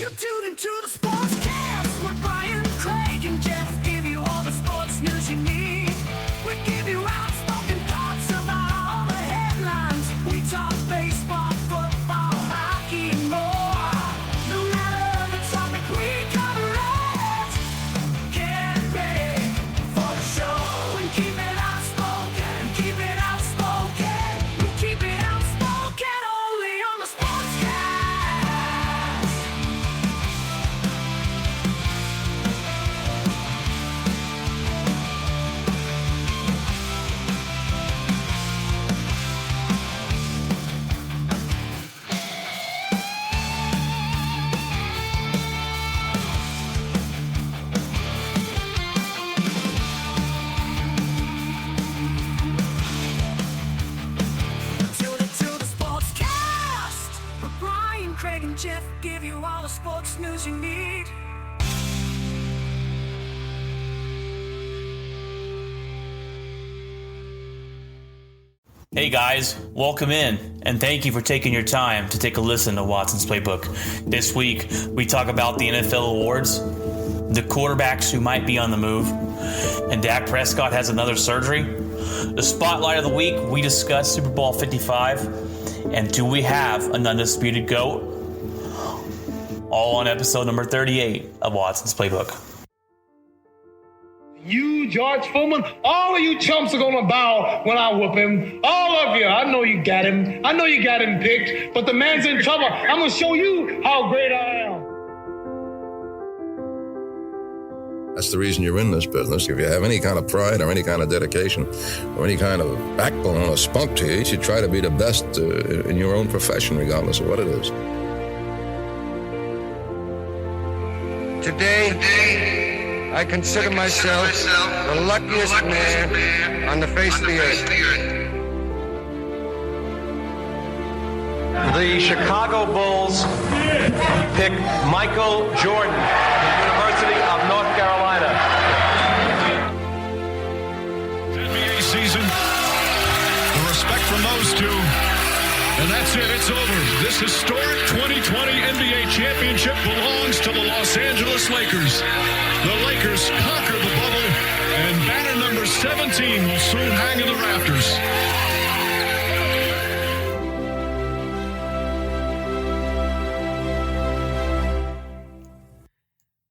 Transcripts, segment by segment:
You tune into the Sportscast with Brian, Craig, and Jeff. Give you all the sports news you need. We give you outspoken thoughts about all the headlines. We talk baseball, football, hockey, and more. No matter the topic, we cover it. Get ready for the show and keep it outspoken. Keep it outspoken. We keep it outspoken only on the Sportscast. Tune into the Sportscast with Brian, Craig, and Jeff. Give you all the sports news you need. Hey guys, welcome in, and thank you for taking your time to take a listen to Watson's Playbook. This week, we talk about the NFL awards, the quarterbacks who might be on the move, and Dak Prescott has another surgery. The spotlight of the week, we discuss Super Bowl 55, and do we have an undisputed GOAT? All on episode number 38 of Watson's Playbook. You, George Foreman, all of you chumps are gonna bow when I whoop him. All of you. I know you got him. I know you got him picked, but the man's in trouble. I'm gonna show you how great I am. That's the reason you're in this business. If you have any kind of pride or any kind of dedication or any kind of backbone or spunk to you, you should try to be the best in your own profession, regardless of what it is. Today, I consider myself the luckiest man on the face of the earth. The Chicago Bulls pick Michael Jordan of the University of North Carolina. NBA season, the respect from those two, and that's it, it's over. This historic 2020 NBA championship belongs to the Los Angeles Lakers. The Lakers conquered the bubble, and banner number 17 will soon hang in the rafters.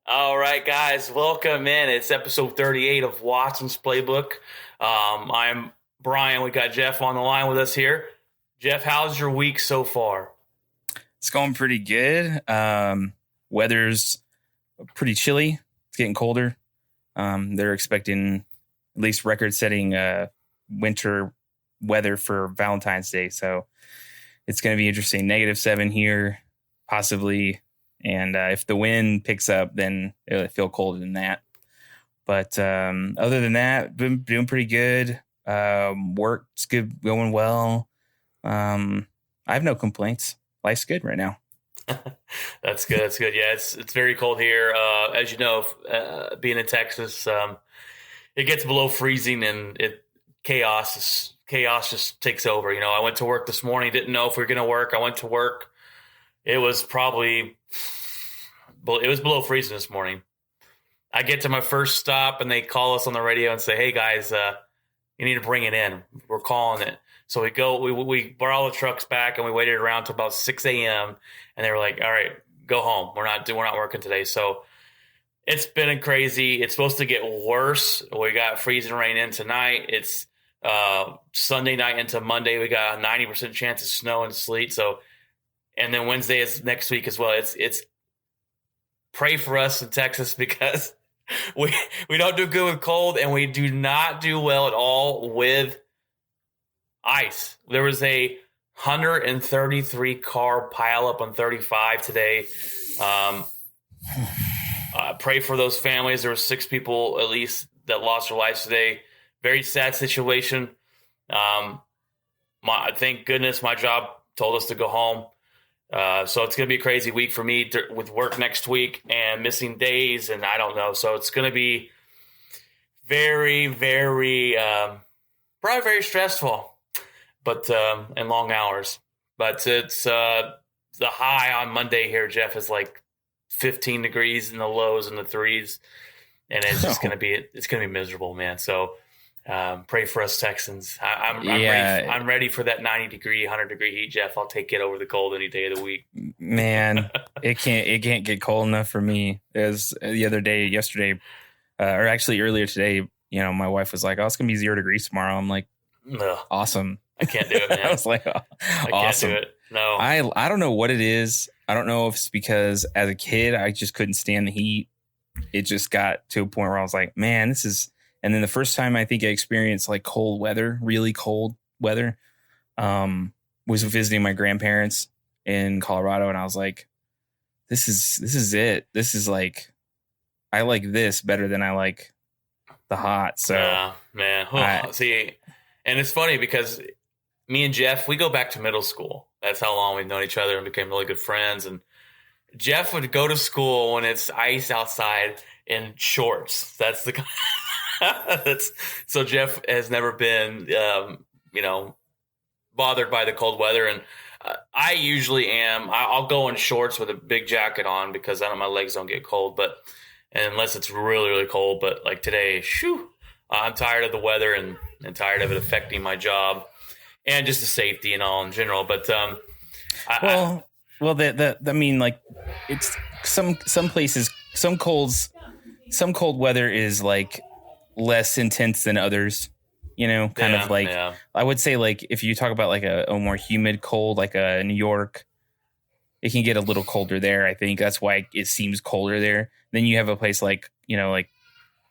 All right, guys, welcome in. It's episode 38 of Watson's Playbook. I'm Brian. We got Jeff on the line with us here. Jeff, how's your week so far? It's going pretty good. Weather's pretty chilly. It's getting colder. They're expecting at least record-setting winter weather for Valentine's Day. So it's going to be interesting. -7 here, possibly. And if the wind picks up, then it'll feel colder than that. But other than that, been doing pretty good. Work's good, going well. I have no complaints. Life's good right now. That's good. That's good. Yeah, it's very cold here. As you know, being in Texas, it gets below freezing, and chaos just takes over. You know, I went to work this morning, didn't know if we were going to work. I went to work. It was below freezing this morning. I get to my first stop, and they call us on the radio and say, "Hey guys, you need to bring it in. We're calling it." So we go, we brought all the trucks back, and we waited around till about 6 a.m. And they were like, "All right, go home. We're not working today." So it's been crazy. It's supposed to get worse. We got freezing rain in tonight. It's Sunday night into Monday. We got a 90% chance of snow and sleet. So, and then Wednesday is next week as well. It's pray for us in Texas, because we don't do good with cold, and we do not do well at all with ice. There was a 133 car pileup on 35 today. Pray for those families. There were 6 people at least that lost their lives today. Very sad situation. Thank goodness my job told us to go home. So it's going to be a crazy week for me with work next week and missing days, and I don't know. So it's going to be very, very, probably very stressful, but and long hours. But it's the high on Monday here, Jeff, is like 15 degrees in the lows and the threes, and it's just gonna be miserable, man. So pray for us Texans. I'm ready for that 90-degree, 100-degree heat, Jeff. I'll take it over the cold any day of the week. Man, it can't get cold enough for me. It was yesterday, or actually earlier today. My wife was like, "Oh, it's gonna be 0 degrees tomorrow." I'm like, Ugh. Awesome. I can't do it, man. I was like, I awesome. can't do it. No. I don't know what it is. I don't know if it's because as a kid, I just couldn't stand the heat. It just got to a point where I was like, man, this is, and then the first time I think I experienced like cold weather, really cold weather, was visiting my grandparents in Colorado. And I was like, this is it. This is like, I like this better than I like the hot. So yeah, man. See, and it's funny because me and Jeff, we go back to middle school. That's how long we've known each other and became really good friends. And Jeff would go to school when it's ice outside in shorts. That's the so Jeff has never been, bothered by the cold weather. And I usually am. I'll go in shorts with a big jacket on because my legs don't get cold. But unless it's really, really cold. But like today, I'm tired of the weather and tired of it affecting my job and just the safety and all in general. But I mean, like it's some places, some cold weather is like less intense than others. I would say like if you talk about like a more humid cold, like a New York, it can get a little colder there. I think that's why it seems colder there. Then you have a place like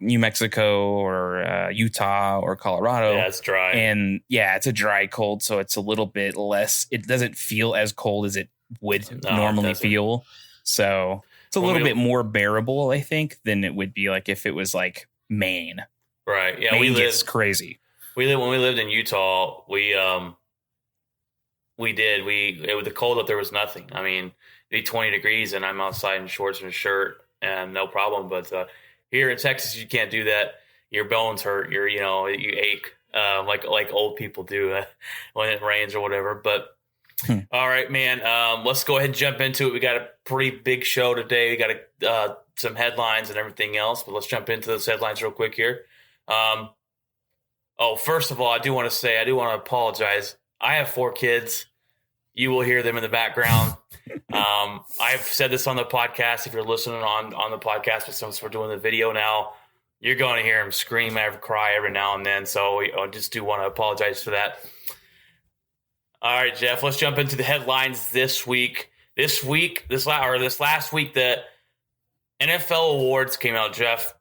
New Mexico or Utah or Colorado. Yeah, it's dry. And it's a dry cold. So it's a little bit less. It doesn't feel as cold as it would normally feel. So it's a little bit more bearable, I think, than it would be like if it was like Maine. Right. Yeah. Maine gets crazy. When we lived in Utah, the cold up there was nothing. I mean, it'd be 20 degrees and I'm outside in shorts and a shirt and no problem. But here in Texas, you can't do that. Your bones hurt. You ache like old people do when it rains or whatever. But all right, man, let's go ahead and jump into it. We got a pretty big show today. We got some headlines and everything else, but let's jump into those headlines real quick here. First of all, I do want to apologize. I have 4 kids. You will hear them in the background. I've said this on the podcast. If you're listening on the podcast, but since we're doing the video now, you're going to hear them scream and cry every now and then. So I just do want to apologize for that. All right, Jeff, let's jump into the headlines this week. This last week, the NFL awards came out, Jeff.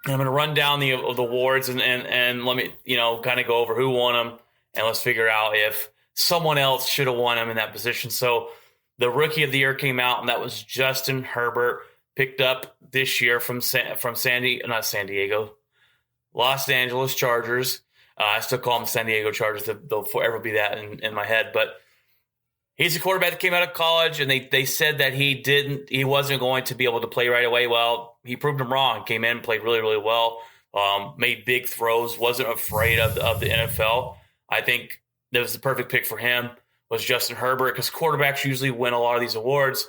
And I'm going to run down the awards and let me, kind of go over who won them. And let's figure out if someone else should have won them in that position. So the Rookie of the Year came out, and that was Justin Herbert, picked up this year from Los Angeles Chargers. I still call them San Diego Chargers. They'll forever be that in my head. But he's a quarterback that came out of college, and they said that he wasn't going to be able to play right away. Well, he proved them wrong. Came in, played really, really well, made big throws, wasn't afraid of the NFL. I think that was the perfect pick for him, was Justin Herbert, because quarterbacks usually win a lot of these awards.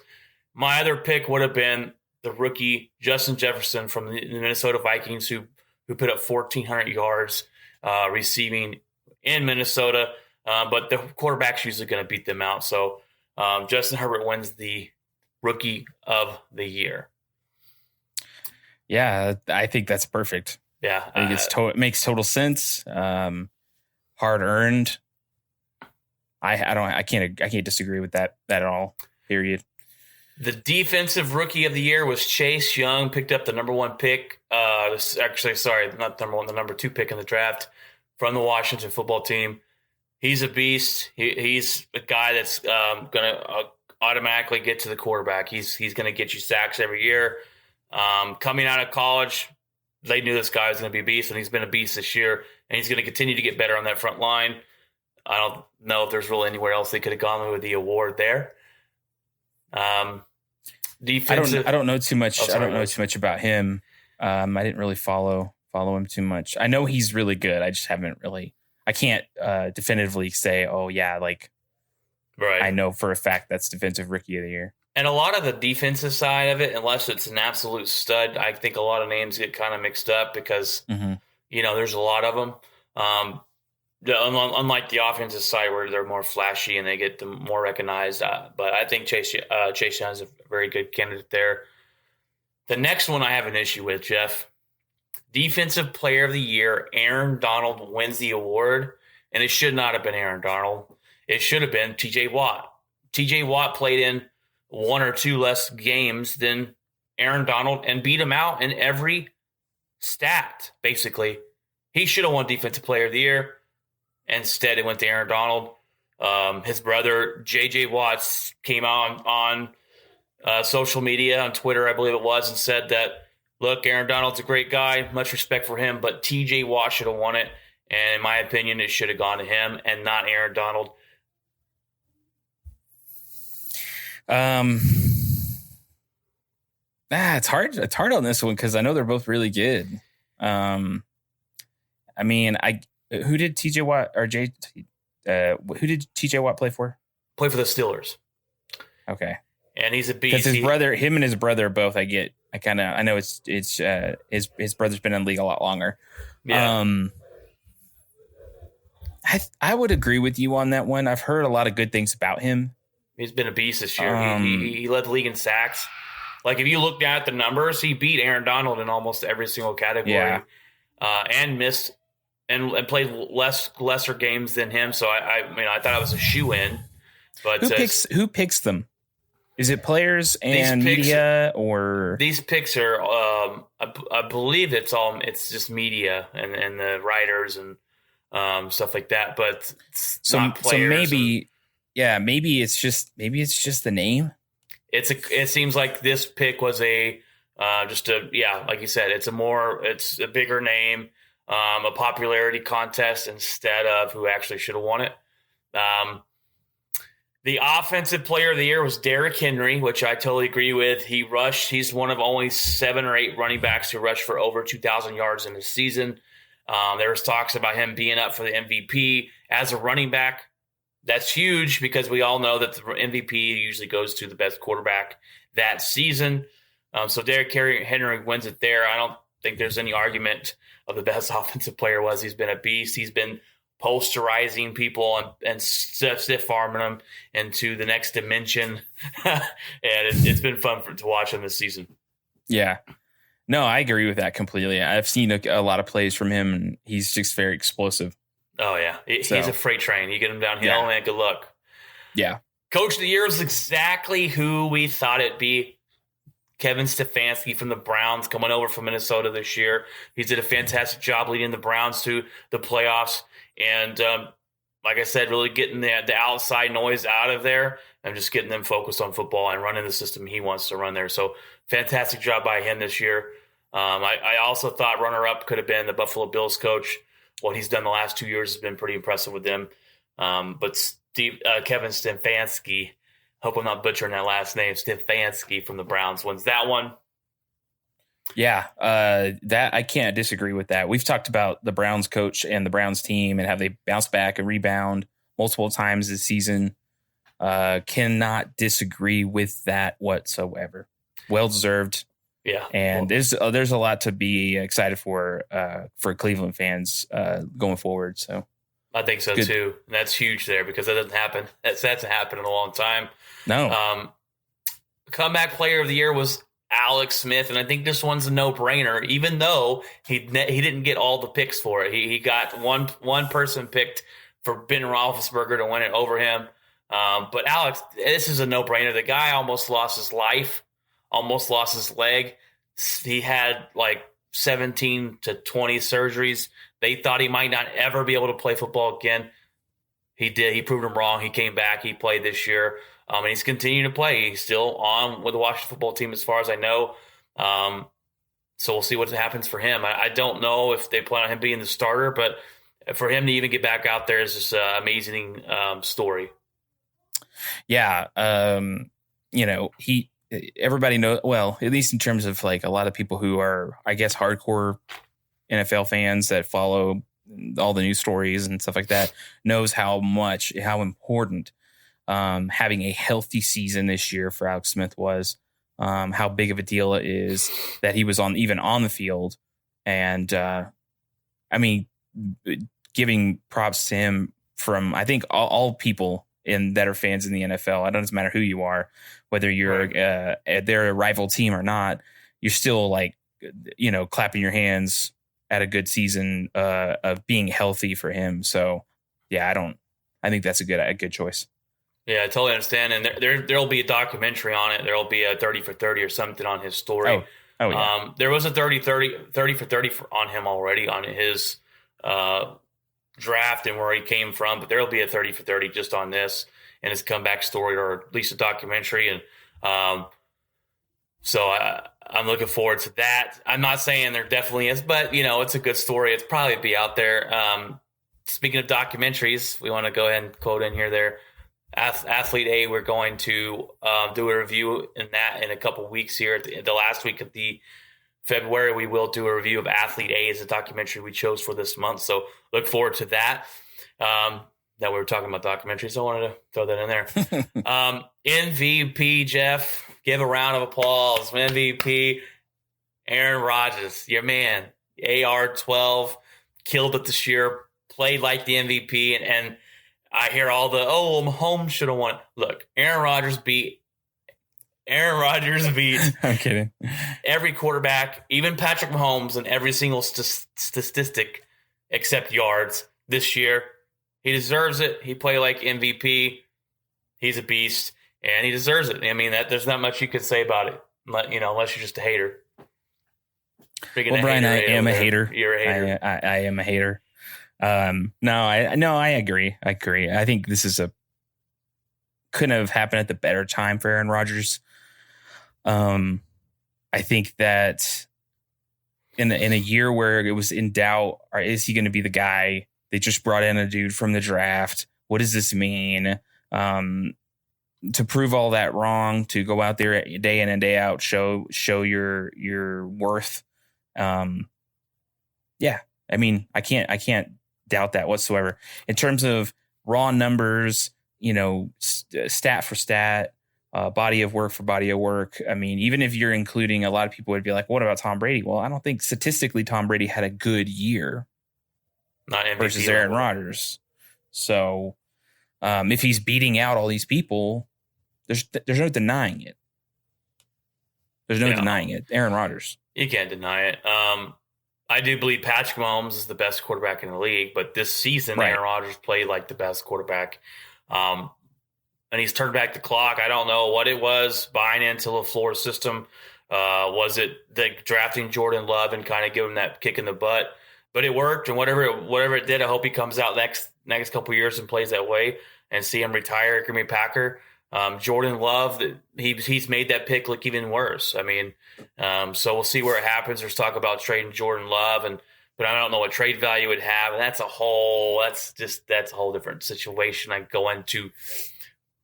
My other pick would have been the rookie Justin Jefferson from the Minnesota Vikings, who put up 1,400 yards receiving in Minnesota. But the quarterback's usually going to beat them out. So Justin Herbert wins the Rookie of the Year. Yeah, I think that's perfect. Yeah, I think it makes total sense. Hard earned. I can't disagree with that at all. Period. The Defensive Rookie of the Year was Chase Young, picked up the number 1 pick. Not number 1, the number 2 pick in the draft from the Washington football team. He's a beast. He's a guy that's going to automatically get to the quarterback. He's going to get you sacks every year. Coming out of college, they knew this guy was going to be a beast, and he's been a beast this year, and he's going to continue to get better on that front line. I don't know if there's really anywhere else they could have gone with the award there. Defensive. I don't know too much. I don't know too much about him. I didn't really follow him too much. I know he's really good. I just haven't really. I can't definitively say, oh yeah, like, right. I know for a fact that's Defensive Rookie of the Year. And a lot of the defensive side of it, unless it's an absolute stud, I think a lot of names get kind of mixed up because, there's a lot of them. Unlike the offensive side where they're more flashy and they get them more recognized. But I think Chase Young is a very good candidate there. The next one I have an issue with, Jeff. Defensive Player of the Year, Aaron Donald wins the award, and it should not have been Aaron Donald. It should have been T.J. Watt. T.J. Watt played in one or two less games than Aaron Donald and beat him out in every stat, basically. He should have won Defensive Player of the Year. Instead, it went to Aaron Donald. His brother, J.J. Watts, came out on social media, on Twitter, I believe it was, and said that, look, Aaron Donald's a great guy. Much respect for him, but T.J. Watt should have won it. And in my opinion, it should have gone to him and not Aaron Donald. It's hard. It's hard on this one because I know they're both really good. Who did TJ Watt or who did TJ Watt play for? Play for the Steelers. Okay. And he's a beast. Because him and his brother both, I know it's his brother's been in the league a lot longer. Yeah. I would agree with you on that one. I've heard a lot of good things about him. He's been a beast this year. He led the league in sacks. Like, if you look at the numbers, he beat Aaron Donald in almost every single category. Yeah. And missed and played lesser games than him. So I thought it was a shoe-in. But who picks them? Is it players and media, or these picks are? I believe it's just media and the writers and stuff like that. But not players. So maybe it's just the name. It seems like this pick was like you said, it's a bigger name, a popularity contest instead of who actually should have won it. The offensive player of the year was Derrick Henry, which I totally agree with. He rushed. He's one of only 7 or 8 running backs who rushed for over 2,000 yards in the season. There was talks about him being up for the MVP as a running back. That's huge because we all know that the MVP usually goes to the best quarterback that season. So Derrick Henry wins it there. I don't think there's any argument of the best offensive player was. He's been a beast. He's been posterizing people and stiff arming them into the next dimension. And it's been fun to watch him this season. Yeah. No, I agree with that completely. I've seen a lot of plays from him, and he's just very explosive. Oh, yeah. He's a freight train. You get him downhill, man, good luck. Yeah. Coach of the year is exactly who we thought it'd be. Kevin Stefanski from the Browns, coming over from Minnesota this year. He did a fantastic job leading the Browns to the playoffs. And like I said, really getting the outside noise out of there and just getting them focused on football and running the system he wants to run there. So fantastic job by him this year. I also thought runner-up could have been the Buffalo Bills coach. What he's done the last 2 years has been pretty impressive with them. But Kevin Stefanski, hope I'm not butchering that last name, Stefanski from the Browns wins that one. Yeah, that I can't disagree with that. We've talked about the Browns coach and the Browns team and how they bounce back and rebound multiple times this season. Cannot disagree with that whatsoever. Well deserved. Yeah, and there's a lot to be excited for Cleveland fans going forward. So I think so too. And that's huge there because that doesn't happen. That's happened in a long time. No. Comeback player of the year was Alex Smith, and I think this one's a no-brainer, even though he didn't get all the picks for it. He got one person picked for Ben Roethlisberger to win it over him. But Alex, this is a no-brainer. The guy almost lost his life, almost lost his leg. He had like 17 to 20 surgeries. They thought he might not ever be able to play football again. He did. He proved them wrong. He came back. He played this year. And he's continuing to play. He's still on with the Washington football team as far as I know. So we'll see what happens for him. I don't know if they plan on him being the starter, but for him to even get back out there is just an amazing story. Yeah. Everybody knows, well, at least in terms of like a lot of people who are, I guess, hardcore NFL fans that follow all the news stories and stuff like that, knows how important having a healthy season this year for Alex Smith was, how big of a deal it is that he was even on the field. And I mean, giving props to him from, I think, all people that are fans in the NFL. It doesn't matter who you are, whether you're they're a rival team or not. You're still like, clapping your hands at a good season of being healthy for him. So yeah, I think that's a good choice. Yeah, I totally understand. And there'll be a documentary on it. There'll be a 30 for 30 or something on his story. Oh yeah. There was a 30 for 30 on him already on his draft and where he came from, but there'll be a 30 for 30 just on this and his comeback story, or at least a documentary. And so I'm looking forward to that. I'm not saying there definitely is, but it's a good story. It's probably be out there. Speaking of documentaries, we want to go ahead and quote in here there. Athlete A, we're going to do a review in a couple weeks here. At the last week of the February, we will do a review of Athlete A as a documentary we chose for this month. So look forward to that. That we were talking about documentaries, so I wanted to throw that in there. MVP, Jeff, give a round of applause. MVP, Aaron Rodgers, your man, AR-12, killed it this year, played like the MVP, and I hear all the, Mahomes should have won. Look, Aaron Rodgers beat I'm kidding. Every quarterback, even Patrick Mahomes, in every single statistic except yards this year. He deserves it. He played like MVP. He's a beast, and he deserves it. I mean, there's not much you can say about it, unless you're just a hater. Well, Brian, I am a hater. You're a hater. I am a hater. I agree. I think this couldn't have happened at the better time for Aaron Rodgers. I think that in a year where it was in doubt, is he going to be the guy? They just brought in a dude from the draft. What does this mean? To prove all that wrong, to go out there day in and day out, show your worth. Yeah, I mean, I can't doubt that whatsoever. In terms of raw numbers, stat for stat, body of work for body of work. I mean, even if you're including, a lot of people would be like, what about Tom Brady? Well, I don't think statistically Tom Brady had a good year versus Aaron Rodgers. So if he's beating out all these people, there's no denying it. There's no denying it. Aaron Rodgers. You can't deny it. I do believe Patrick Mahomes is the best quarterback in the league, but this season, right, Aaron Rodgers played like the best quarterback. And he's turned back the clock. I don't know what it was, buying into LaFleur's system. Was it the drafting Jordan Love and kind of give him that kick in the butt? But it worked, and whatever it did, I hope he comes out next couple of years and plays that way and see him retire at Green Bay Packer. Jordan Love, he's made that pick look even worse. I mean, so we'll see where it happens. There's talk about trading Jordan Love, but I don't know what trade value it would have, and that's a whole different situation I go into.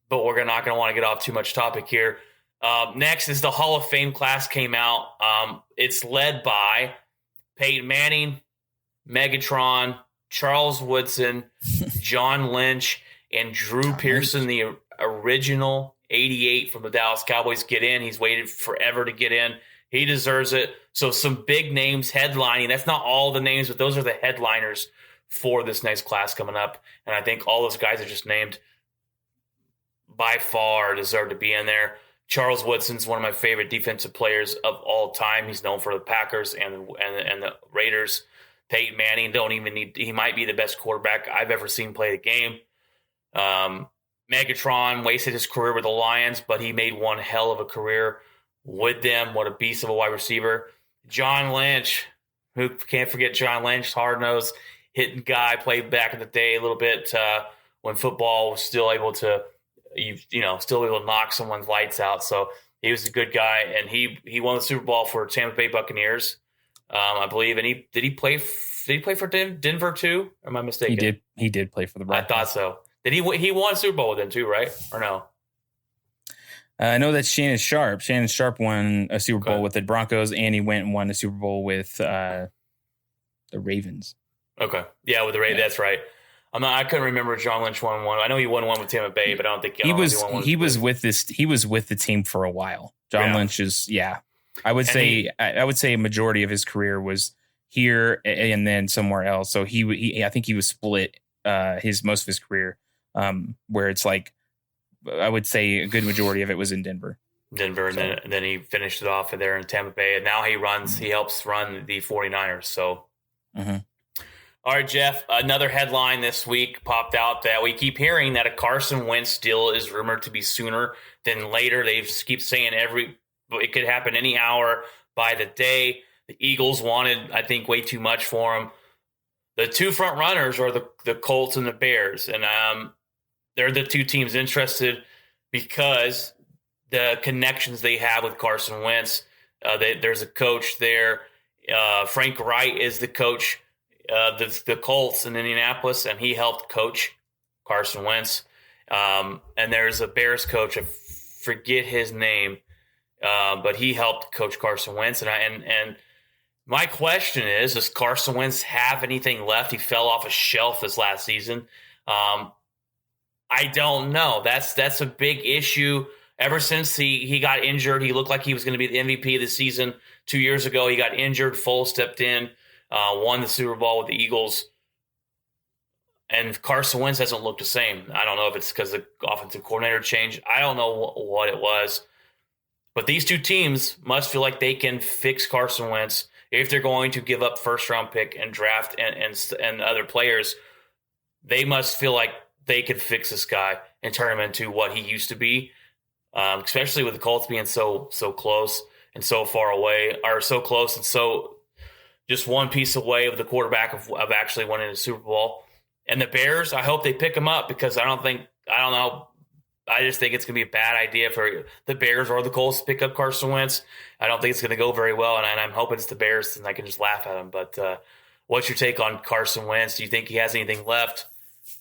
But we're not going to want to get off too much topic here. Next is the Hall of Fame class came out. It's led by Peyton Manning, Megatron, Charles Woodson, John Lynch, and Drew Pearson, the original 88 from the Dallas Cowboys, get in. He's waited forever to get in. He deserves it. So some big names headlining. That's not all the names, but those are the headliners for this next class coming up. And I think all those guys are just named by far deserve to be in there. Charles Woodson's one of my favorite defensive players of all time. He's known for the Packers and the Raiders. Peyton Manning, he might be the best quarterback I've ever seen play the game. Megatron wasted his career with the Lions, but he made one hell of a career with them. What a beast of a wide receiver. John Lynch, who can't forget John Lynch, hard-nosed, hitting guy, played back in the day a little bit when football was still able to still able to knock someone's lights out. So he was a good guy, and he won the Super Bowl for Tampa Bay Buccaneers, I believe. And did he play for Denver too? Or am I mistaken? He did play for the Broncos. I thought so. Did he won a Super Bowl with them too, right? Or no? I know that's Shannon Sharp. Shannon Sharp won a Super Bowl with the Broncos, and he went and won a Super Bowl with the Ravens. Okay. Yeah, with the Ravens. Yeah. That's right. I couldn't remember if John Lynch won one. I know he won one with Tampa Bay, but I don't think he was with the team for a while. John Lynch is I would say a majority of his career was here and then somewhere else. So I think he was split most of his career, where it's like I would say a good majority of it was in Denver. And then he finished it off there in Tampa Bay, and now he helps run the 49ers. So, All right, Jeff, another headline this week popped out that we keep hearing that a Carson Wentz deal is rumored to be sooner than later. They keep saying it could happen any hour by the day. The Eagles wanted, I think, way too much for him. The two front runners are the Colts and the Bears, and they're the two teams interested because the connections they have with Carson Wentz. There's a coach there. Frank Wright is the coach of the Colts in Indianapolis, and he helped coach Carson Wentz. And there's a Bears coach, I forget his name, but he helped coach Carson Wentz. And my question is, does Carson Wentz have anything left? He fell off a shelf this last season. I don't know. That's a big issue. Ever since he got injured, he looked like he was going to be the MVP of the season. 2 years ago, he got injured. Foles stepped in, won the Super Bowl with the Eagles. And Carson Wentz hasn't looked the same. I don't know if it's because the offensive coordinator changed. I don't know what it was. But these two teams must feel like they can fix Carson Wentz if they're going to give up first-round pick and draft and other players. They must feel like they can fix this guy and turn him into what he used to be. Especially with the Colts being so close and so far away, or so close and so just one piece away of the quarterback of actually winning a Super Bowl. And the Bears, I hope they pick him up because I don't know. I just think it's going to be a bad idea for the Bears or the Colts to pick up Carson Wentz. I don't think it's going to go very well, and I'm hoping it's the Bears and I can just laugh at them. But what's your take on Carson Wentz? Do you think he has anything left?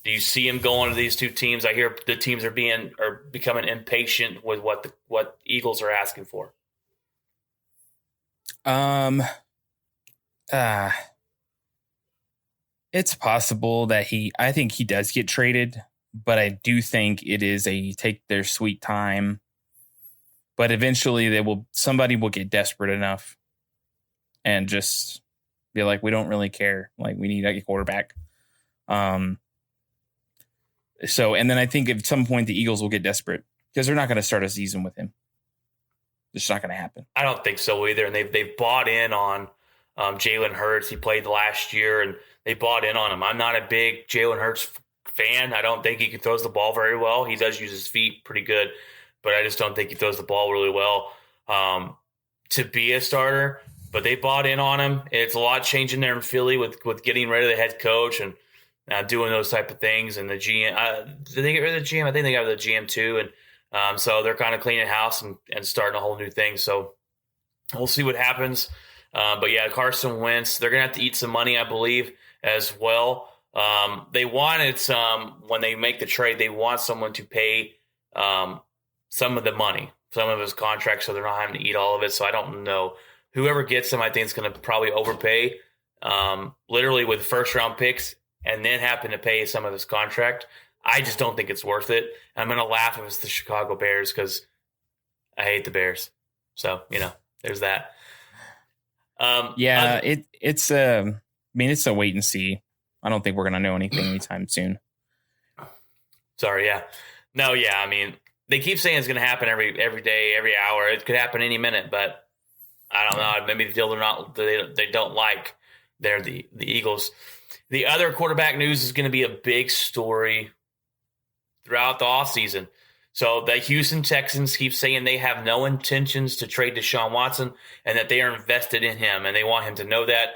Do you see him going to these two teams? I hear the teams are becoming impatient with what Eagles are asking for. It's possible that I think he does get traded, but I do think it is take their sweet time. But eventually somebody will get desperate enough and just be like, we don't really care. Like, we need a quarterback. So, and then I think at some point the Eagles will get desperate because they're not going to start a season with him. It's not going to happen. I don't think so either. And they've bought in on Jalen Hurts. He played last year, and they bought in on him. I'm not a big Jalen Hurts fan. I don't think he throws the ball very well. He does use his feet pretty good, but I just don't think he throws the ball really well to be a starter. But they bought in on him. It's a lot changing there in Philly with getting rid of the head coach and doing those type of things. And the GM, did they get rid of the GM? I think they got rid of the GM too. And so they're kind of cleaning house and starting a whole new thing. So we'll see what happens. But yeah, Carson Wentz, they're going to have to eat some money, I believe, as well. They wanted when they make the trade, they want someone to pay some of the money, some of his contract, so they're not having to eat all of it. So I don't know. Whoever gets him, I think, is going to probably overpay, literally with first-round picks, and then happen to pay some of his contract. I just don't think it's worth it. And I'm going to laugh if it's the Chicago Bears because I hate the Bears. So, there's that. It's a wait and see. I don't think we're going to know anything anytime soon. Sorry, yeah. No, yeah, I mean, they keep saying it's going to happen every day, every hour. It could happen any minute, but I don't know. Maybe the deal they don't like. They're the Eagles. The other quarterback news is going to be a big story throughout the offseason. So the Houston Texans keep saying they have no intentions to trade Deshaun Watson and that they are invested in him, and they want him to know that.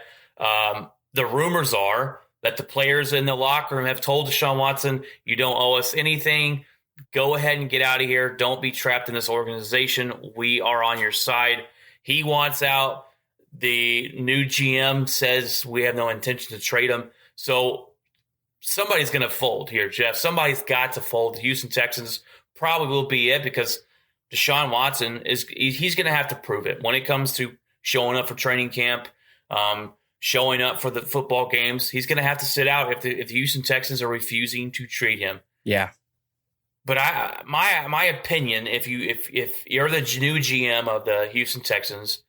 The rumors are that the players in the locker room have told Deshaun Watson, you don't owe us anything. Go ahead and get out of here. Don't be trapped in this organization. We are on your side. He wants out. The new GM says we have no intention to trade him. So somebody's going to fold here, Jeff. Somebody's got to fold. The Houston Texans probably will be it because Deshaun Watson he's going to have to prove it when it comes to showing up for training camp, showing up for the football games. He's going to have to sit out if the Houston Texans are refusing to trade him. Yeah. But my opinion, if you're the new GM of the Houston Texans,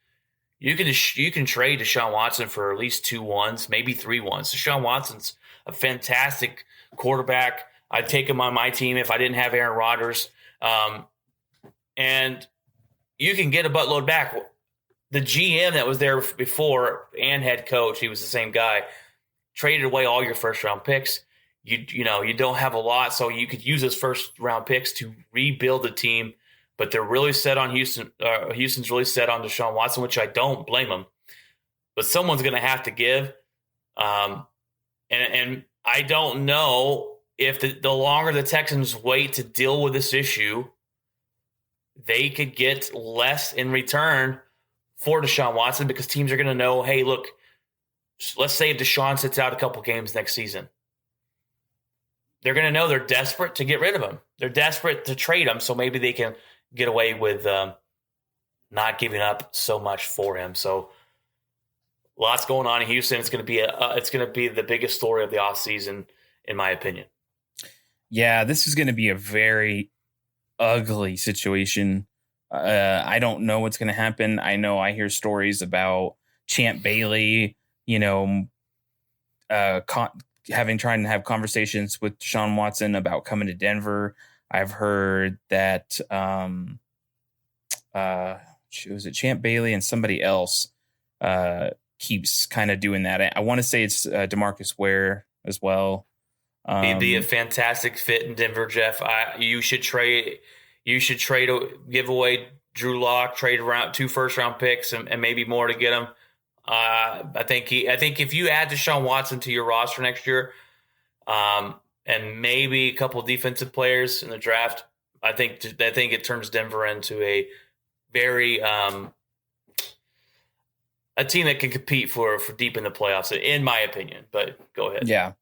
you can trade Deshaun Watson for at least 2 1s, maybe 3 1s. Deshaun Watson's a fantastic quarterback. I'd take him on my team if I didn't have Aaron Rodgers. And you can get a buttload back. The GM that was there before and head coach, he was the same guy, traded away all your first round picks. You don't have a lot, so you could use those first round picks to rebuild the team. But they're really set on Houston. Houston's really set on Deshaun Watson, which I don't blame them. But someone's going to have to give. And I don't know if the longer the Texans wait to deal with this issue, they could get less in return for Deshaun Watson, because teams are going to know, hey, look, let's say if Deshaun sits out a couple games next season, they're going to know they're desperate to get rid of him. They're desperate to trade him, so maybe they can get away with not giving up so much for him. So lots going on in Houston. It's going to be the biggest story of the offseason, in my opinion. Yeah, this is going to be a very ugly situation. I don't know what's going to happen. I know I hear stories about Champ Bailey, trying to have conversations with Deshaun Watson about coming to Denver. I've heard that was it Champ Bailey and somebody else keeps kind of doing that. I want to say it's DeMarcus Ware as well. He'd be a fantastic fit in Denver, Jeff. You should trade. Give away Drew Lock, trade around 2 first-round picks and maybe more to get him. I think if you add Deshaun Watson to your roster next year, and maybe a couple of defensive players in the draft, I think it turns Denver into a very a team that can compete for deep in the playoffs, in my opinion. But go ahead. Yeah,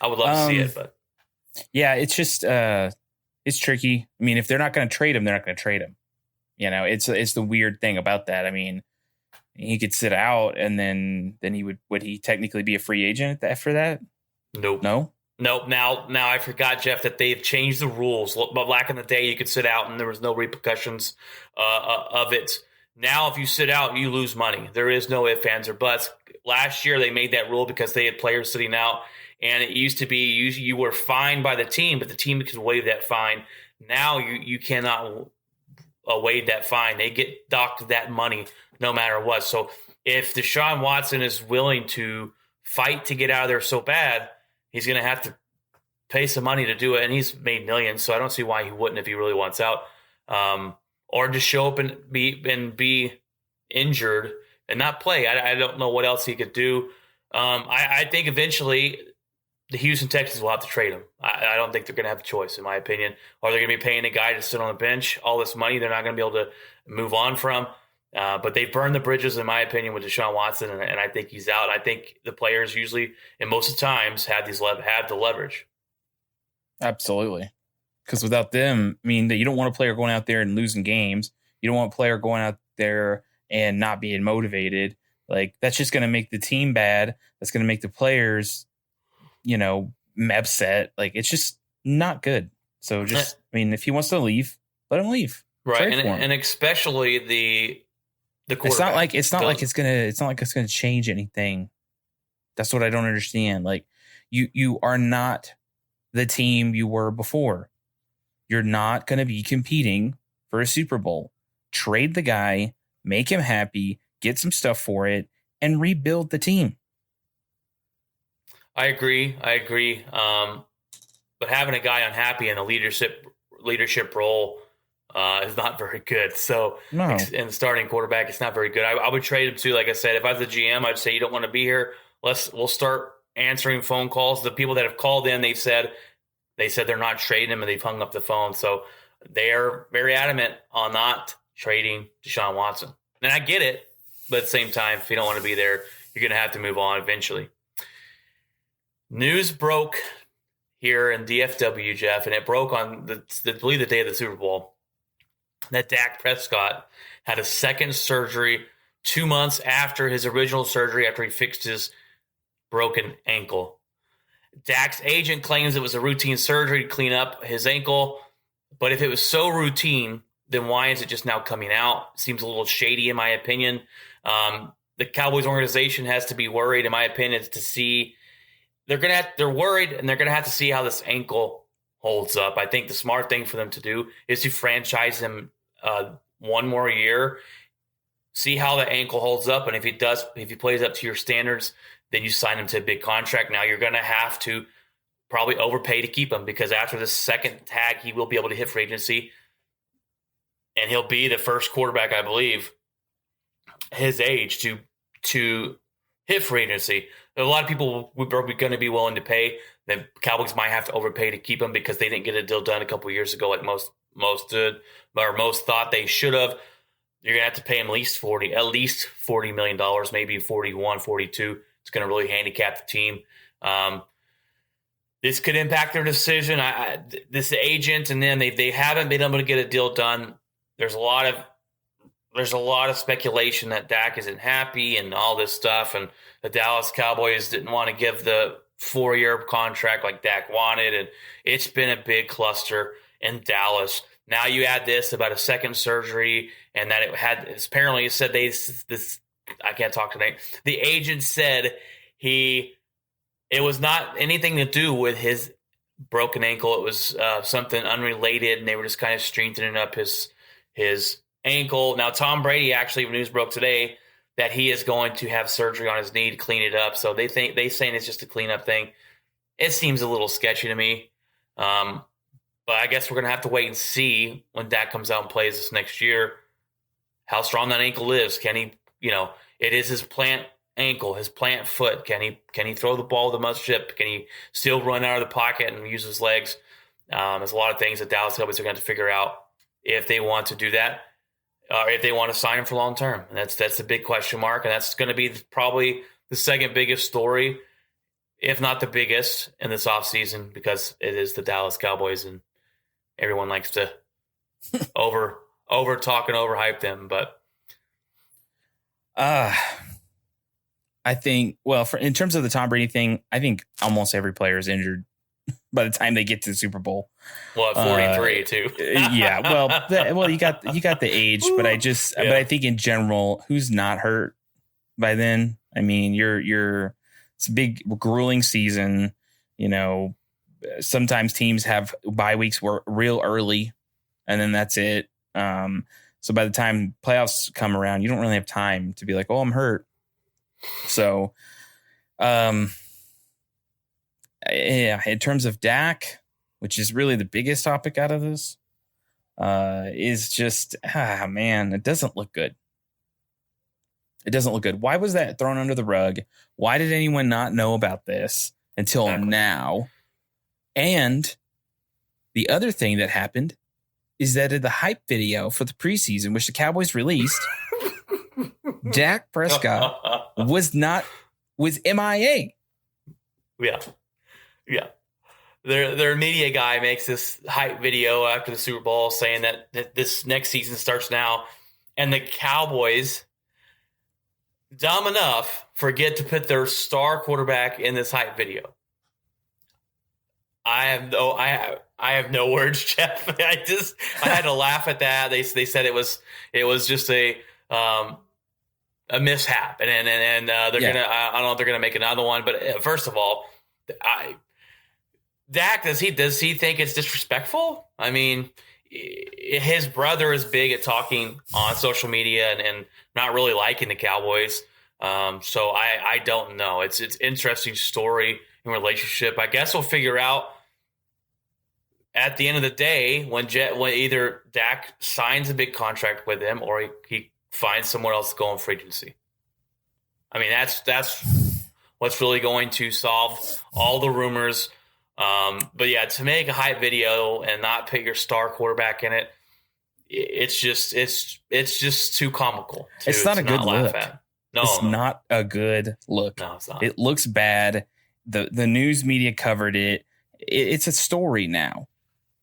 I would love to see it, but yeah, it's just it's tricky. I mean, if they're not going to trade him, they're not going to trade him. It's the weird thing about that. I mean, he could sit out, and then he would he technically be a free agent after that? Nope. No. Now I forgot, Jeff, that they've changed the rules. But back in the day, you could sit out and there was no repercussions of it. Now, if you sit out, you lose money. There is no ifs, ands, or buts. Last year, they made that rule because they had players sitting out, and it used to be you were fined by the team, but the team could waive that fine. Now you cannot waive that fine. They get docked that money no matter what. So if Deshaun Watson is willing to fight to get out of there so bad, he's going to have to pay some money to do it, and he's made millions, so I don't see why he wouldn't if he really wants out. Or just show up and be injured and not play. I don't know what else he could do. I think eventually the Houston Texans will have to trade him. I don't think they're going to have a choice, in my opinion. Or they're going to be paying a guy to sit on the bench all this money they're not going to be able to move on from. But they burned the bridges, in my opinion, with Deshaun Watson, and I think he's out. I think the players usually, and most of the times, have the leverage. Absolutely. Because without them, I mean, you don't want a player going out there and losing games. You don't want a player going out there and not being motivated. Like, that's just going to make the team bad. That's going to make the players, upset. Like, it's just not good. So I mean, if he wants to leave, let him leave. Right. And especially the quarterback. It's not like it's gonna change anything. That's what I don't understand. Like, you are not the team you were before. You're not going to be competing for a Super Bowl. Trade the guy, make him happy, get some stuff for it, and rebuild the team. I agree. But having a guy unhappy in a leadership role is not very good. So, no. And starting quarterback, it's not very good. I would trade him too. Like I said, if I was the GM, I'd say you don't want to be here. We'll start answering phone calls. The people that have called in, they said they're not trading him, and they've hung up the phone. So they are very adamant on not trading Deshaun Watson. And I get it, but at the same time, if you don't want to be there, you're going to have to move on eventually. News broke here in DFW, Jeff, and it broke on I believe the day of the Super Bowl, that Dak Prescott had a second surgery 2 months after his original surgery, after he fixed his broken ankle. Dak's agent claims it was a routine surgery to clean up his ankle, but if it was so routine, then why is it just now coming out? Seems a little shady in my opinion. The Cowboys organization has to be worried, in my opinion, to see they're worried, and they're gonna have to see how this ankle holds up. I think the smart thing for them to do is to franchise him one more year, see how the ankle holds up, and if he plays up to your standards, then you sign him to a big contract. Now you're gonna have to probably overpay to keep him, because after the second tag, he will be able to hit free agency, and he'll be the first quarterback, I believe, his age to hit free agency. A lot of people are going to be willing to pay. The Cowboys might have to overpay to keep him because they didn't get a deal done a couple of years ago, like most did, or most thought they should have. You're going to have to pay him at least $40 million, maybe 41, 42. It's going to really handicap the team. This could impact their decision. This agent, and then they haven't been able to get a deal done. There's a lot of speculation that Dak isn't happy and all this stuff, and the Dallas Cowboys didn't want to give the 4-year contract like Dak wanted, and it's been a big cluster in Dallas. Now you add this about a second surgery, and that it said I can't talk tonight. The agent said it was not anything to do with his broken ankle. It was something unrelated, and they were just kind of strengthening up his ankle. Now, Tom Brady, actually, news broke today that he is going to have surgery on his knee to clean it up. So they saying it's just a cleanup thing. It seems a little sketchy to me. But I guess we're going to have to wait and see when Dak comes out and plays this next year, how strong that ankle is. Can he, it is his plant ankle, his plant foot. Can he throw the ball with a mothership? Can he still run out of the pocket and use his legs? There's a lot of things that Dallas Cowboys are going to have to figure out if they want to do that. If they want to sign him for long term. And that's a big question mark, and that's going to be probably the second biggest story, if not the biggest, in this offseason, because it is the Dallas Cowboys, and everyone likes to over talk and overhype them. But I think, in terms of the Tom Brady thing, I think almost every player is injured by the time they get to the Super Bowl. Well, at 43 too. Yeah. Well, you got the age, but but I think in general, who's not hurt by then? I mean, it's a big grueling season. Sometimes teams have bye weeks real early, and then that's it. So by the time playoffs come around, you don't really have time to be like, oh, I'm hurt. So, yeah, in terms of Dak, which is really the biggest topic out of this, is just, man, it doesn't look good. It doesn't look good. Why was that thrown under the rug? Why did anyone not know about this until now? And the other thing that happened is that in the hype video for the preseason, which the Cowboys released, Dak Prescott was MIA. Yeah. Their media guy makes this hype video after the Super Bowl saying that this next season starts now, and the Cowboys, dumb enough, forget to put their star quarterback in this hype video. I have no words, Jeff. I had to laugh at that. They said it was just a mishap, and they're gonna, I don't know if they're gonna make another one. But first of all, Dak, does he think it's disrespectful? I mean, his brother is big at talking on social media and not really liking the Cowboys. So I don't know. It's interesting story and relationship. I guess we'll figure out at the end of the day when either Dak signs a big contract with him or he finds somewhere else to go in free agency. I mean, that's what's really going to solve all the rumors. But yeah, to make a hype video and not put your star quarterback in it, it's just too comical. It's not a good look. No, it's not a good look. No, it's not. It looks bad. The news media covered it. It's a story now,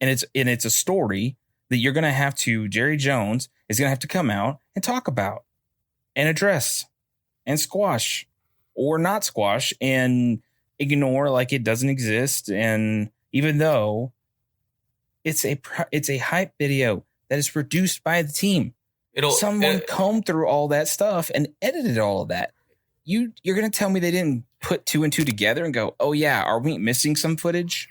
and it's a story that you're going to have to. Jerry Jones is going to have to come out and talk about. and address and squash or not squash and ignore like it doesn't exist. And even though it's a hype video that is produced by the team, someone combed through all that stuff and edited all of that. You're going to tell me they didn't put 2 and 2 together and go, oh yeah, are we missing some footage?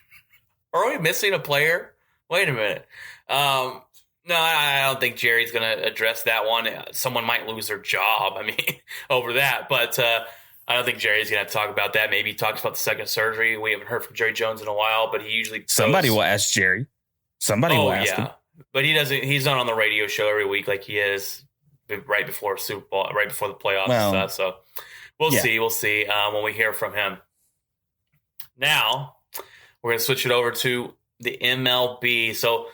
Are we missing a player? Wait a minute. No, I don't think Jerry's going to address that one. Someone might lose their job, over that. But I don't think Jerry's going to talk about that. Maybe he talks about the second surgery. We haven't heard from Jerry Jones in a while, but he usually Somebody will ask Jerry. Somebody will ask him. But he doesn't. He's not on the radio show every week like he is right before Super Bowl, right before the playoffs and stuff. So we'll see. We'll see when we hear from him. Now we're going to switch it over to the MLB. So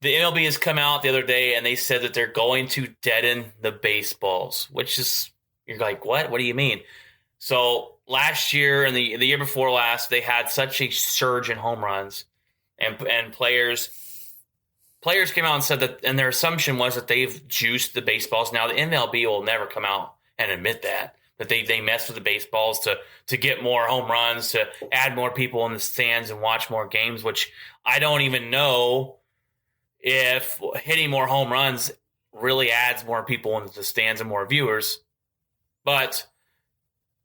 the MLB has come out the other day and they said that they're going to deaden the baseballs, which is, you're like, what? What do you mean? So last year and the year before last, they had such a surge in home runs, and players came out and said that, and their assumption was that they've juiced the baseballs. Now the MLB will never come out and admit that they messed with the baseballs to get more home runs, to add more people in the stands and watch more games, which I don't even know if hitting more home runs really adds more people into the stands and more viewers. But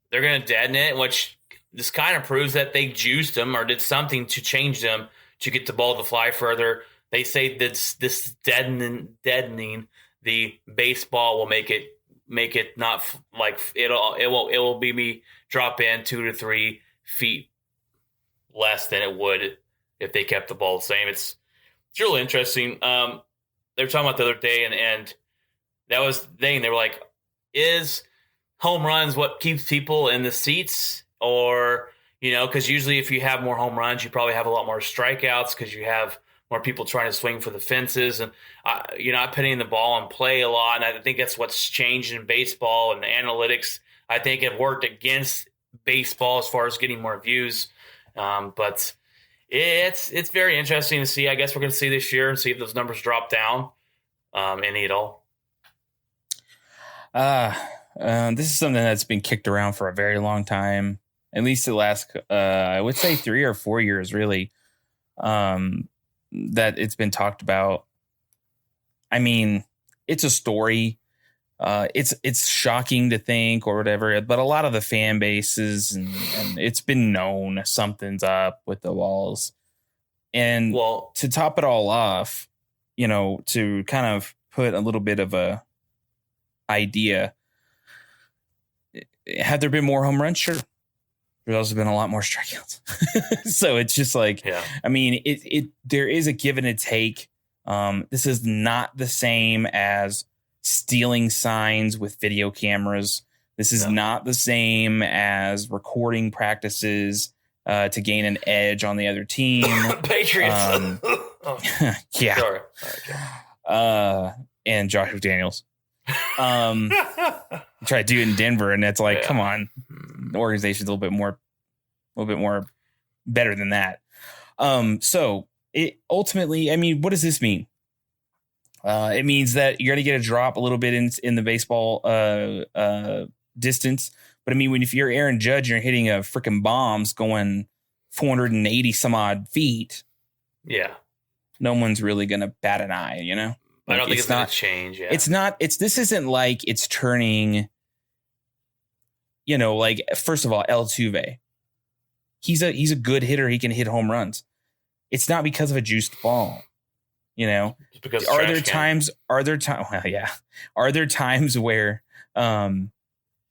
they're going to deaden it, which this kind of proves that they juiced them or did something to change them to get the ball to fly further. They say that this deadening the baseball will make it not like it will be me drop in 2 to 3 feet less than it would if they kept the ball the same. It's really interesting. They were talking about the other day, and that was the thing. They were like, is home runs what keeps people in the seats? Or, because usually if you have more home runs, you probably have a lot more strikeouts because you have more people trying to swing for the fences, and you're not putting the ball in play a lot. And I think that's what's changed in baseball, and the analytics, I think, have worked against baseball as far as getting more views. But it's very interesting to see. I guess we're going to see this year and see if those numbers drop down any at all. This is something that's been kicked around for a very long time, at least the last, I would say 3 or 4 years, really, that it's been talked about. It's a story. It's shocking to think or whatever, but a lot of the fan bases and it's been known something's up with the walls. And to top it all off, to kind of put a little bit of a idea, had there been more home runs? Sure. There's also been a lot more strikeouts. So it's just like, there is a give and a take. This is not the same as stealing signs with video cameras. This is not the same as recording practices to gain an edge on the other team. Patriots. Yeah. Sorry. Okay. And Josh McDaniels. Try to do it in Denver, and it's like, come on, the organization's a little bit more better than that. So it ultimately, what does this mean? It means that you're going to get a drop a little bit in the baseball distance. But if you're Aaron Judge and you're hitting a freaking bombs going 480 some odd feet, no one's really going to bat an eye, I don't think it's going to change. Yeah. This isn't like it's turning, first of all, Altuve, he's a good hitter. He can hit home runs. It's not because of a juiced ball, because are there times where,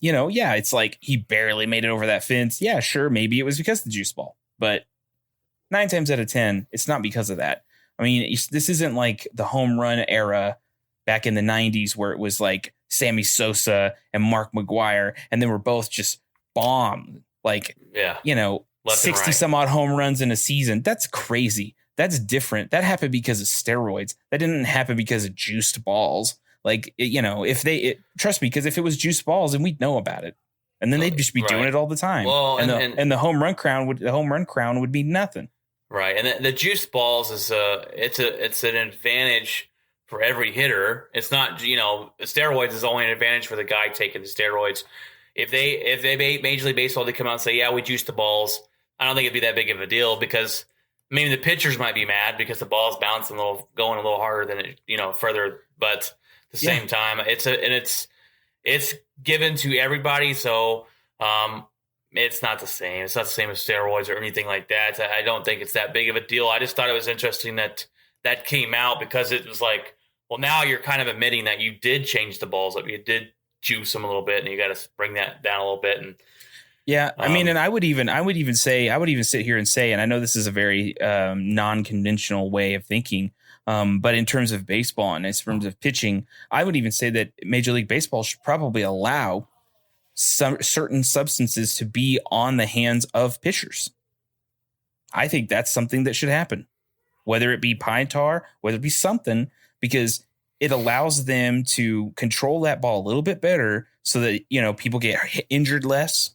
it's like he barely made it over that fence. Yeah, sure. Maybe it was because of the juice ball, but 9 times out of 10, it's not because of that. This isn't like the home run era back in the 90s where it was like Sammy Sosa and Mark McGwire, and they were both just bombed. 60 some odd home runs in a season. That's crazy. That's different. That happened because of steroids. That didn't happen because of juiced balls. Trust me, because if it was juiced balls, then we'd know about it. And then they'd just be doing it all the time. Well, and the home run crown would be nothing. Right, and the juice balls is it's an advantage for every hitter. It's not, steroids is only an advantage for the guy taking the steroids. If they Major League Baseball, they come out and say, yeah, we juiced the balls, I don't think it'd be that big of a deal, because maybe the pitchers might be mad because the ball's bouncing going a little harder than it, further. But at the same time, it's given to everybody. So, it's not the same. It's not the same as steroids or anything like that. I don't think it's that big of a deal. I just thought it was interesting that came out, because it was like, well, now you're kind of admitting that you did change the balls up. You did juice them a little bit, and you got to bring that down a little bit. And yeah, I mean, and I would even sit here and say, and I know this is a very non-conventional way of thinking, but in terms of baseball and in terms of pitching, I would even say that Major League Baseball should probably allow some certain substances to be on the hands of pitchers. I think that's something that should happen, whether it be pine tar, whether it be something, because it allows them to control that ball a little bit better, so that, people get injured less.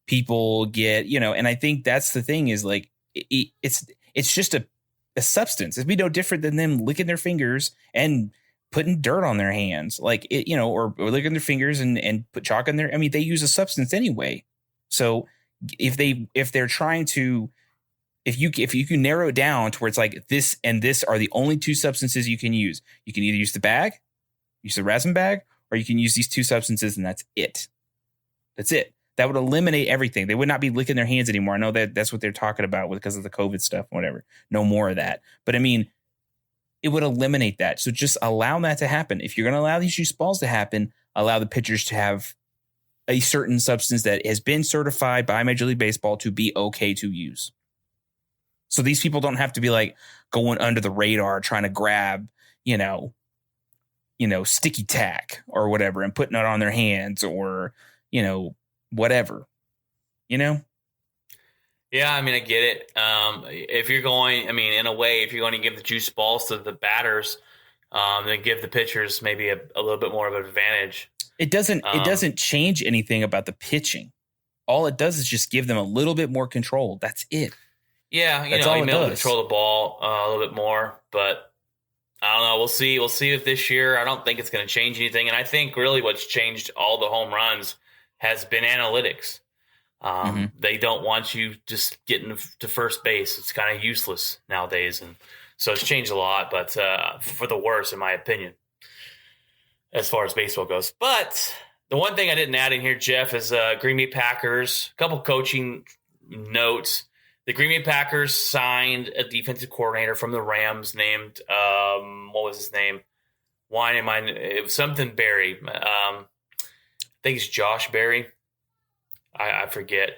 People get, and I think that's the thing, is like, it's just a substance. It'd be no different than them licking their fingers and putting dirt on their hands, like it, or licking their fingers and put chalk in there. I mean, they use a substance anyway. So if they're trying to, if you can narrow it down to where it's like this and this are the only two substances you can use. You can either use the bag, use the resin bag, or you can use these two substances, and that's it. That's it. That would eliminate everything. They would not be licking their hands anymore. I know that's what they're talking about because of the COVID stuff, whatever. No more of that. But I mean, it would eliminate that. So just allow that to happen. If you're going to allow these juice balls to happen, allow the pitchers to have a certain substance that has been certified by Major League Baseball to be okay to use. So these people don't have to be like going under the radar trying to grab, sticky tack or whatever and putting it on their hands or, whatever, Yeah, I mean, I get it. If you're going, in a way, if you're going to give the juice balls to the batters, then give the pitchers maybe a little bit more of an advantage. It doesn't change anything about the pitching. All it does is just give them a little bit more control. That's it. Yeah, you may be able to control the ball a little bit more, but I don't know. We'll see. We'll see if this year, I don't think it's going to change anything. And I think really what's changed all the home runs has been analytics. They don't want you just getting to first base. It's kind of useless nowadays. And so it's changed a lot, but for the worse, in my opinion, as far as baseball goes. But the one thing I didn't add in here, Jeff, is Green Bay Packers, a couple coaching notes. The Green Bay Packers signed a defensive coordinator from the Rams named, what was his name? It was something Barry. I think it's Josh Barry. I forget.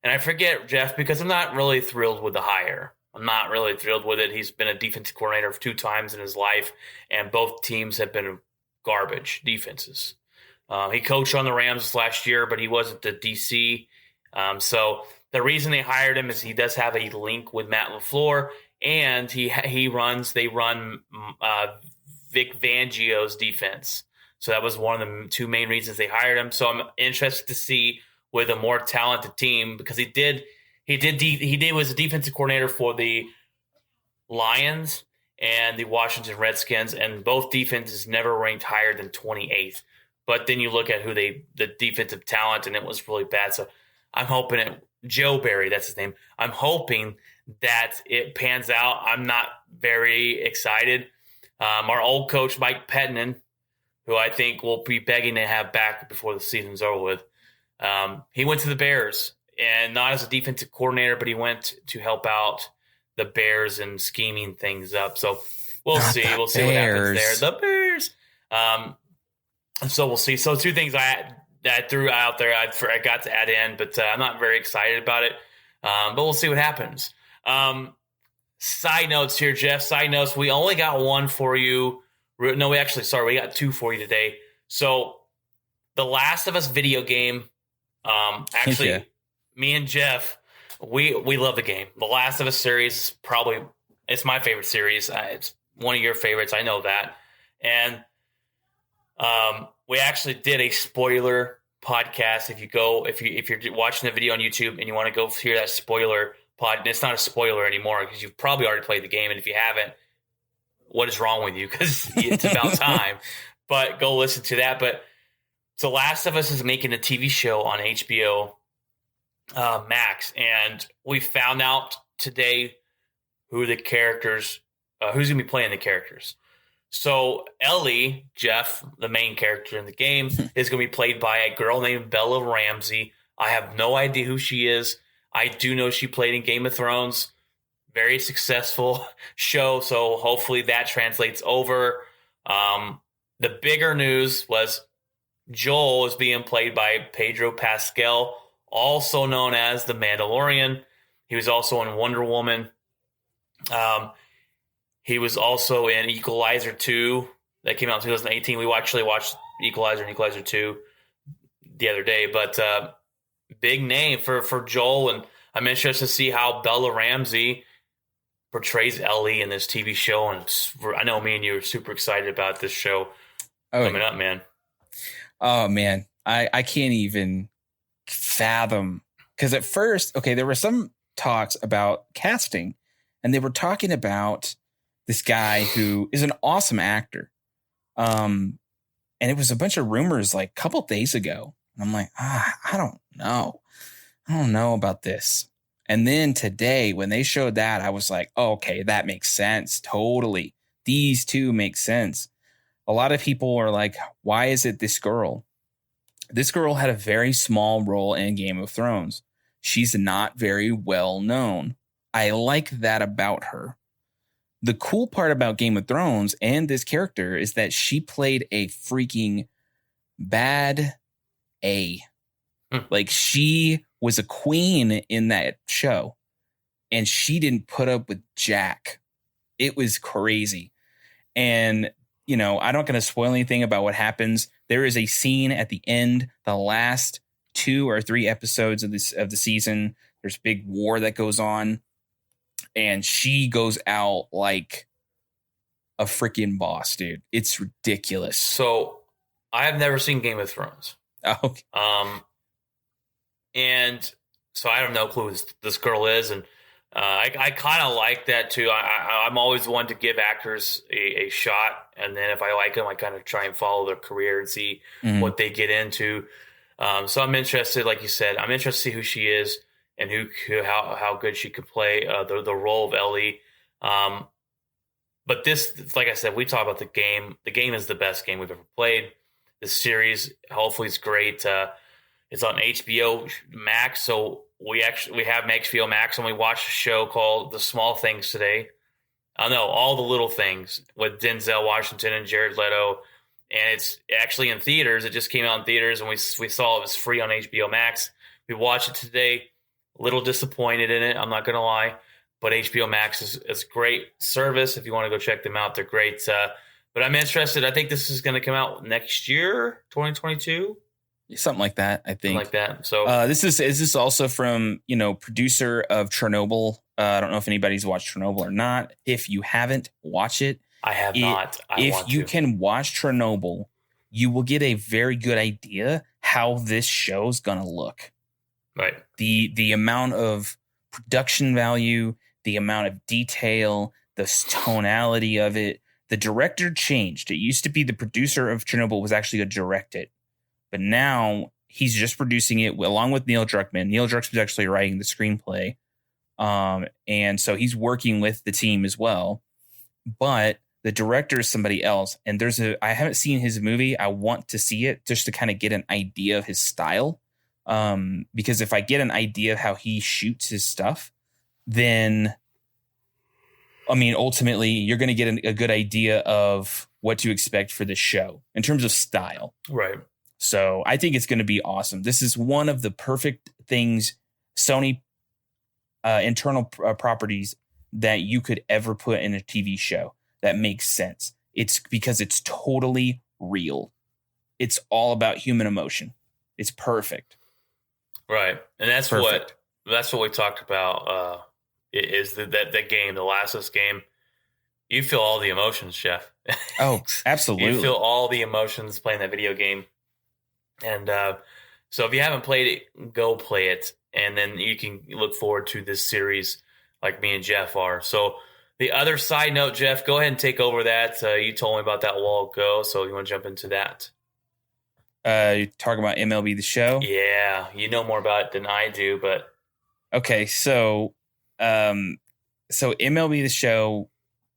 And I forget, Jeff, because I'm not really thrilled with the hire. I'm not really thrilled with it. He's been a defensive coordinator 2 times in his life, and both teams have been garbage defenses. He coached on the Rams last year, but he wasn't the DC. So the reason they hired him is he does have a link with Matt LaFleur, and they run Vic Fangio's defense. So that was one of the 2 main reasons they hired him. So I'm interested to see with a more talented team, because he was a defensive coordinator for the Lions and the Washington Redskins, and both defenses never ranked higher than 28th. But then you look at the defensive talent, and it was really bad. So I'm hoping Joe Barry, that's his name. I'm hoping that it pans out. I'm not very excited. Our old coach, Mike Pettinen, who I think we'll be begging to have back before the season's over with, he went to the Bears, and not as a defensive coordinator, but he went to help out the Bears and scheming things up. So we'll see. We'll see what happens there. The Bears. So we'll see. So 2 things I threw out there, I got to add in, but I'm not very excited about it. But we'll see what happens. Side notes here, Jeff. Side notes. We only got 1 for you. No, we got 2 for you today. So the Last of Us video game. Actually, me and Jeff, we love the game. The Last of Us series, it's my favorite series. It's one of your favorites. I know that. And we actually did a spoiler podcast. If you're watching the video on YouTube and you want to go hear that spoiler pod, it's not a spoiler anymore because you've probably already played the game. And if you haven't, what is wrong with you? Because it's about time. But go listen to that. But so Last of Us is making a TV show on HBO Max, and we found out today who the characters, who's going to be playing the characters. So Ellie, Jeff, the main character in the game, is going to be played by a girl named Bella Ramsey. I have no idea who she is. I do know she played in Game of Thrones. Very successful show, so hopefully that translates over. The bigger news was Joel is being played by Pedro Pascal, also known as the Mandalorian. He was also in Wonder Woman. He was also in Equalizer 2 that came out in 2018. We actually watched Equalizer and Equalizer 2 the other day, but big name for Joel, and I'm interested to see how Bella Ramsey portrays Ellie in this TV show. And I know me and you are super excited about this show coming up, man. Oh, man. I can't even fathom. Because at first, there were some talks about casting, and they were talking about this guy who is an awesome actor. And it was a bunch of rumors like a couple days ago. And I'm like, I don't know. I don't know about this. And then today, when they showed that, I was like, oh, okay, that makes sense. Totally. These two make sense. A lot of people are like, why is it this girl? This girl had a very small role in Game of Thrones. She's not very well known. I like that about her. The cool part about Game of Thrones and this character is that she played a freaking bad A. Like, she was a queen in that show, and she didn't put up with Jack. It was crazy. And, I'm not going to spoil anything about what happens. There is a scene at the end, the last 2 or 3 episodes of the season. There's a big war that goes on, and she goes out like a freaking boss, dude. It's ridiculous. So I have never seen Game of Thrones. Oh, okay. And so I have no clue who this girl is. And I kind of like that too. I'm always one to give actors a shot. And then if I like them, I kind of try and follow their career and see what they get into. So I'm interested, like you said, I'm interested to see who she is and how good she could play the role of Ellie. But this, like I said, we talk about the game. The game is the best game we've ever played. The series, hopefully, it's great. It's on HBO Max, so we have HBO Max, and we watched a show called The Small Things today. I know, All the Little Things with Denzel Washington and Jared Leto, and it's actually in theaters. It just came out in theaters, and we saw it was free on HBO Max. We watched it today. A little disappointed in it, I'm not going to lie, but HBO Max is a great service. If you want to go check them out, they're great. But I'm interested. I think this is going to come out next year, 2022. Something like that, I think. Something like that. So this is also from, producer of Chernobyl. I don't know if anybody's watched Chernobyl or not. If you haven't, watch it. I have not. If you can watch Chernobyl, you will get a very good idea how this show's gonna look. Right. The amount of production value, the amount of detail, the tonality of it. The director changed. It used to be the producer of Chernobyl was actually going to direct it. But now he's just producing it along with Neil Druckmann. Neil Druckmann's actually writing the screenplay. And so he's working with the team as well. But the director is somebody else. And I haven't seen his movie. I want to see it just to kind of get an idea of his style. Because if I get an idea of how he shoots his stuff, then, ultimately you're going to get a good idea of what to expect for the show in terms of style. Right. So I think it's going to be awesome. This is one of the perfect things, Sony internal properties that you could ever put in a TV show that makes sense. It's because it's totally real. It's all about human emotion. It's perfect. Right. And that's what we talked about. Is that game, the Last of Us game? You feel all the emotions, Jeff. Oh, absolutely. You feel all the emotions playing that video game. And so if you haven't played it, go play it. And then you can look forward to this series like me and Jeff are. So the other side note, Jeff, go ahead and take over that. You told me about that a while ago, so you want to jump into that? You're talking about MLB The Show? Yeah, you know more about it than I do, but okay. So MLB The Show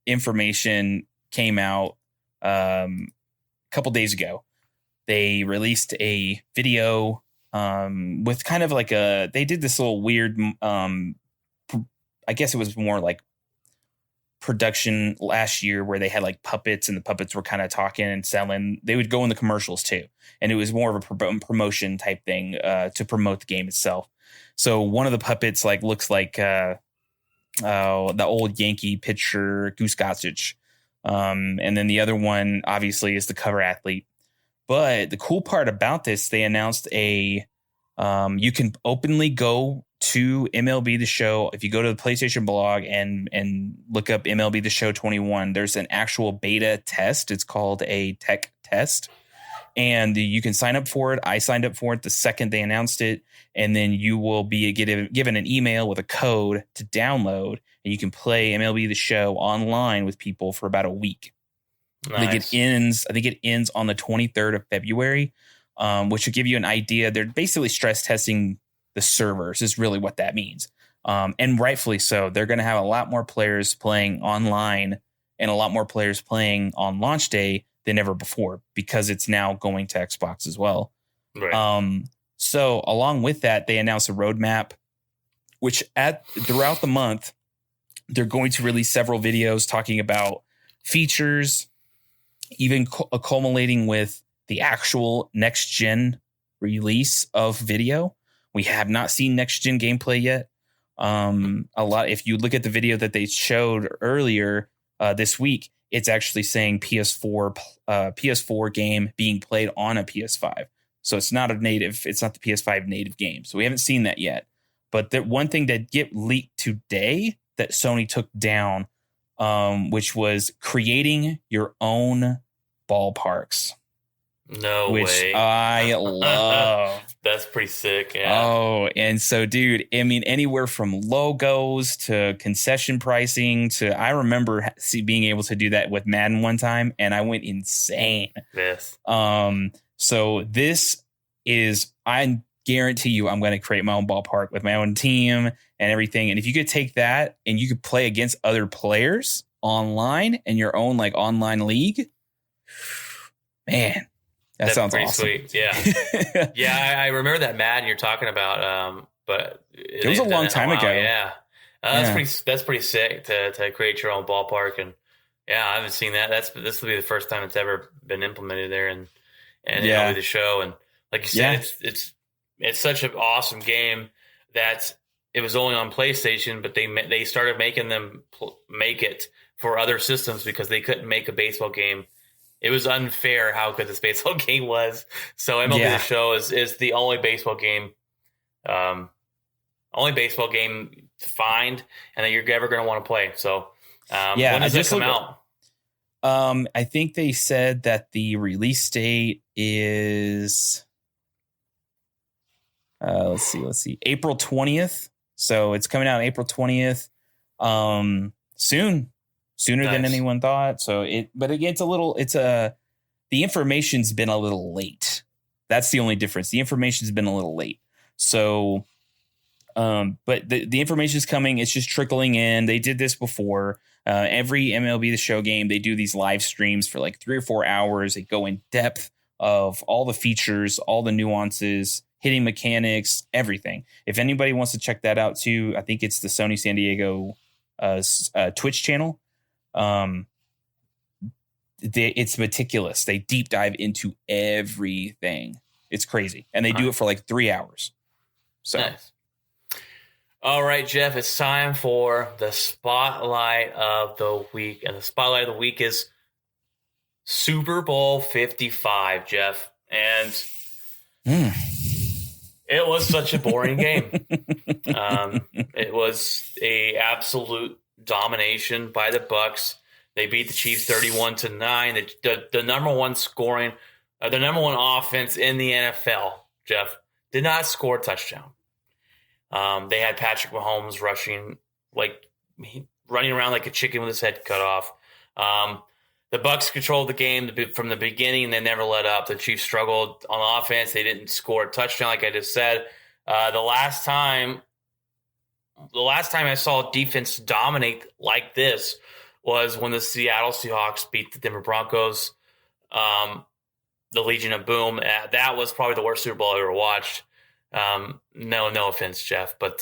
information came out a couple days ago. They released a video with kind of like they did this little weird, I guess it was more like production last year where they had like puppets and the puppets were kind of talking and selling. They would go in the commercials too. And it was more of a promotion type thing to promote the game itself. So one of the puppets like looks like the old Yankee pitcher Goose Gossage. And then the other one obviously is the cover athlete. But the cool part about this, they announced you can openly go to MLB The Show. If you go to the PlayStation blog and look up MLB The Show 21, there's an actual beta test. It's called a tech test. And you can sign up for it. I signed up for it the second they announced it. And then you will be given an email with a code to download. And you can play MLB The Show online with people for about a week. nice. I think it ends on the 23rd of February, which will give you an idea. They're basically stress testing the servers is really what that means. And rightfully so. They're going to have a lot more players playing online and a lot more players playing on launch day than ever before because it's now going to Xbox as well. Right. So along with that, they announced a roadmap, which throughout the month, they're going to release several videos talking about features, even culminating with the actual next gen release of video. We have not seen next gen gameplay yet. If you look at the video that they showed earlier this week, it's actually saying PS4 game being played on a PS5. So it's not the PS5 native game. So we haven't seen that yet. But the one thing that get leaked today that Sony took down, which was creating your own ballparks. No which way. I love. That's pretty sick. Yeah. Oh, and so, dude, I mean, anywhere from logos to concession pricing to I remember being able to do that with Madden one time, and I went insane. Yes. So this is, I guarantee you, I'm going to create my own ballpark with my own team and everything. And if you could take that and you could play against other players online in your own like online league, man. That sounds pretty awesome. Sweet. Yeah. Yeah, I remember that Madden you're talking about. But it was a long time ago. Yeah. That's pretty sick to create your own ballpark. And yeah, I haven't seen that. This will be the first time it's ever been implemented there and MLB The Show. And like you said, it's such an awesome game that it was only on PlayStation, but they started making them make it for other systems because they couldn't make a baseball game. It was unfair how good this baseball game was. So MLB The Show is the only baseball game to find and that you're ever going to want to play. So when does it come out? I think they said that the release date is let's see, April 20th. So it's coming out April 20th. Sooner than anyone thought. But again, the information's been a little late. That's the only difference. The information's been a little late. So, but the information's coming. It's just trickling in. They did this before. Every MLB The Show game, they do these live streams for like 3 or 4 hours. They go in depth of all the features, all the nuances, hitting mechanics, everything. If anybody wants to check that out too, I think it's the Sony San Diego Twitch channel. It's meticulous. They deep dive into everything. It's crazy. And they do it for like 3 hours. So nice. All right, Jeff, it's time for the spotlight of the week. And the spotlight of the week is Super Bowl 55, Jeff. And it was such a boring game. It was a absolute domination by the Bucks. They beat the Chiefs 31-9. The number one scoring, the number one offense in the NFL, Jeff, did not score a touchdown. They had Patrick Mahomes rushing like running around like a chicken with his head cut off. The Bucs controlled the game from the beginning. They never let up. The Chiefs struggled on offense. They didn't score a touchdown, like I just said. The last time I saw defense dominate like this was when the Seattle Seahawks beat the Denver Broncos, the Legion of Boom. That was probably the worst Super Bowl I ever watched. No offense, Jeff, but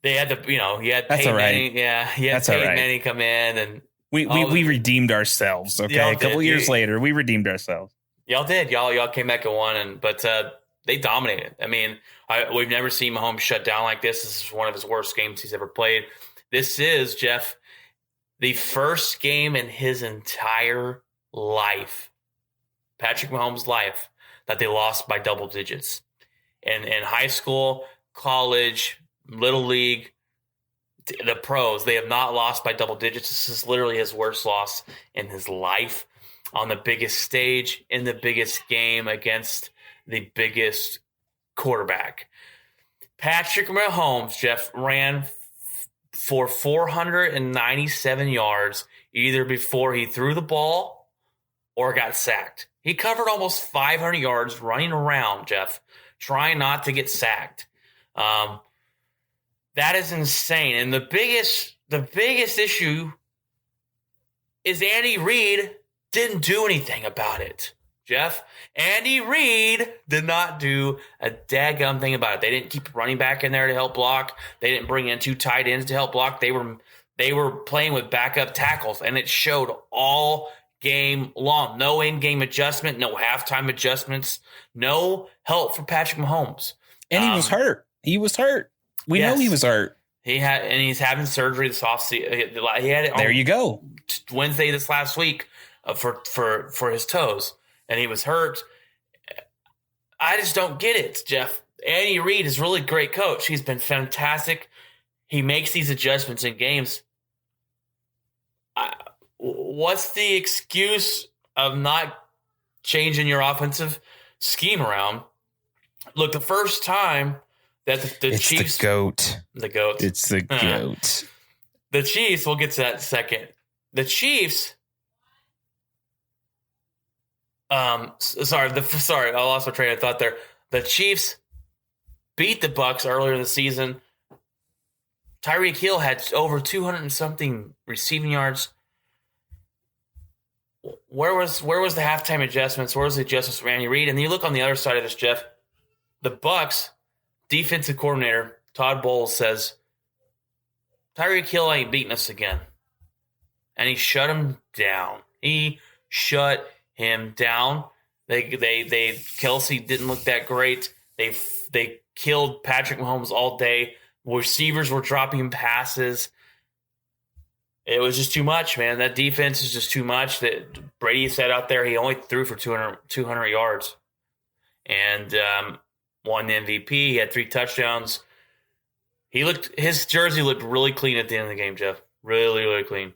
they had to, you had Peyton Manning, Manning come in, and we redeemed ourselves. Okay, a couple years later, we redeemed ourselves. Y'all did. Y'all came back and won, but they dominated. I mean, we've never seen Mahomes shut down like this. This is one of his worst games he's ever played. This is, Jeff, the first game in his entire life, Patrick Mahomes' life, that they lost by double digits. In high school, college, little league, the pros, they have not lost by double digits. This is literally his worst loss in his life on the biggest stage in the biggest game against the biggest quarterback. Patrick Mahomes, Jeff, ran for 497 yards either before he threw the ball or got sacked. He covered almost 500 yards running around, Jeff, trying not to get sacked. That is insane. And the biggest issue is Andy Reid didn't do anything about it, Jeff. Andy Reid did not do a daggum thing about it. They didn't keep running back in there to help block. They didn't bring in 2 tight ends to help block. They were playing with backup tackles, and it showed all game long. No in-game adjustment, no halftime adjustments, no help for Patrick Mahomes. And he was hurt. We know he was hurt. He's having surgery this offseason. He had it. There you go. Wednesday this last week for his toes, and he was hurt. I just don't get it, Jeff. Andy Reid is a really great coach. He's been fantastic. He makes these adjustments in games. What's the excuse of not changing your offensive scheme around? Look, the first time that the Chiefs... the GOAT. The GOAT. It's the GOAT. The Chiefs, we'll get to that in a second. The Chiefs... Sorry, I lost my train of thought there. The Chiefs beat the Bucs earlier in the season. Tyreek Hill had over 200 and something receiving yards. Where was the halftime adjustments? Where was the adjustments for Andy Reid? And you look on the other side of this, Jeff. The Bucs defensive coordinator Todd Bowles says Tyreek Hill ain't beating us again, and he shut him down. They Kelsey didn't look that great. They killed Patrick Mahomes all day. Receivers were dropping passes. It was just too much, man. That defense is just too much. That Brady said out there he only threw for 200 yards and won the MVP. He had 3 touchdowns. His jersey looked really clean at the end of the game, Jeff. Really, really clean.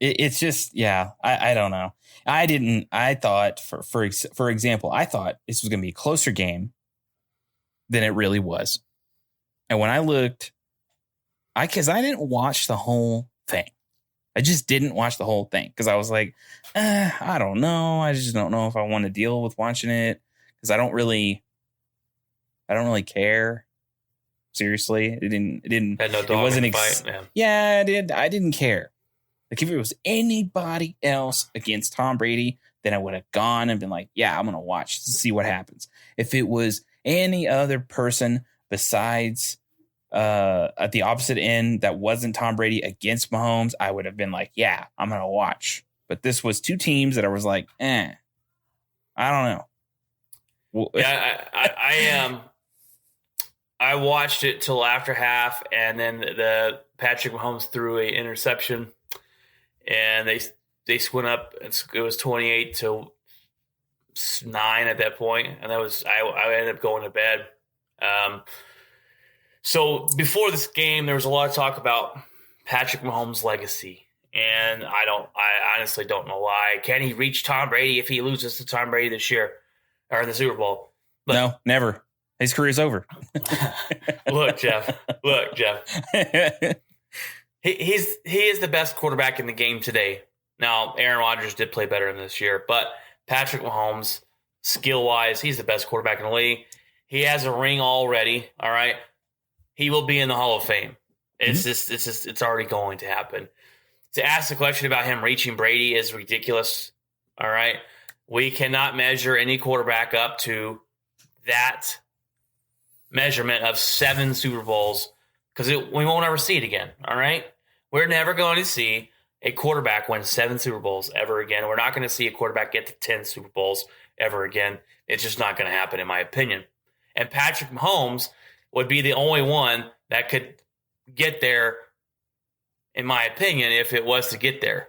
It's just, yeah, I don't know. I thought, for example, I thought this was going to be a closer game than it really was. And when I looked, because I didn't watch the whole thing. I just didn't watch the whole thing because I was like, I don't know. I just don't know if I want to deal with watching it because I don't really care. Seriously, it had no dog wasn't in the fight, man. Yeah, I didn't care. Like if it was anybody else against Tom Brady, then I would have gone and been like, yeah, I'm going to watch to see what happens. If it was any other person besides at the opposite end that wasn't Tom Brady against Mahomes, I would have been like, yeah, I'm going to watch. But this was 2 teams that I was like, I don't know. Well, yeah, I watched it till after half, and then the Patrick Mahomes threw an interception, and they went up. It was 28-9 at that point, and I ended up going to bed. So before this game, there was a lot of talk about Patrick Mahomes' legacy, and I honestly don't know why. Can he reach Tom Brady if he loses to Tom Brady this year or in the Super Bowl? No, never. His career's over. Look, Jeff. He is the best quarterback in the game today. Now, Aaron Rodgers did play better in this year, but Patrick Mahomes, skill-wise, he's the best quarterback in the league. He has a ring already, all right? He will be in the Hall of Fame. It's already going to happen. To ask the question about him reaching Brady is ridiculous, all right? We cannot measure any quarterback up to that measurement of 7 Super Bowls because we won't ever see it again, all right? We're never going to see a quarterback win 7 Super Bowls ever again. We're not going to see a quarterback get to 10 Super Bowls ever again. It's just not going to happen, in my opinion. And Patrick Mahomes would be the only one that could get there, in my opinion, if it was to get there.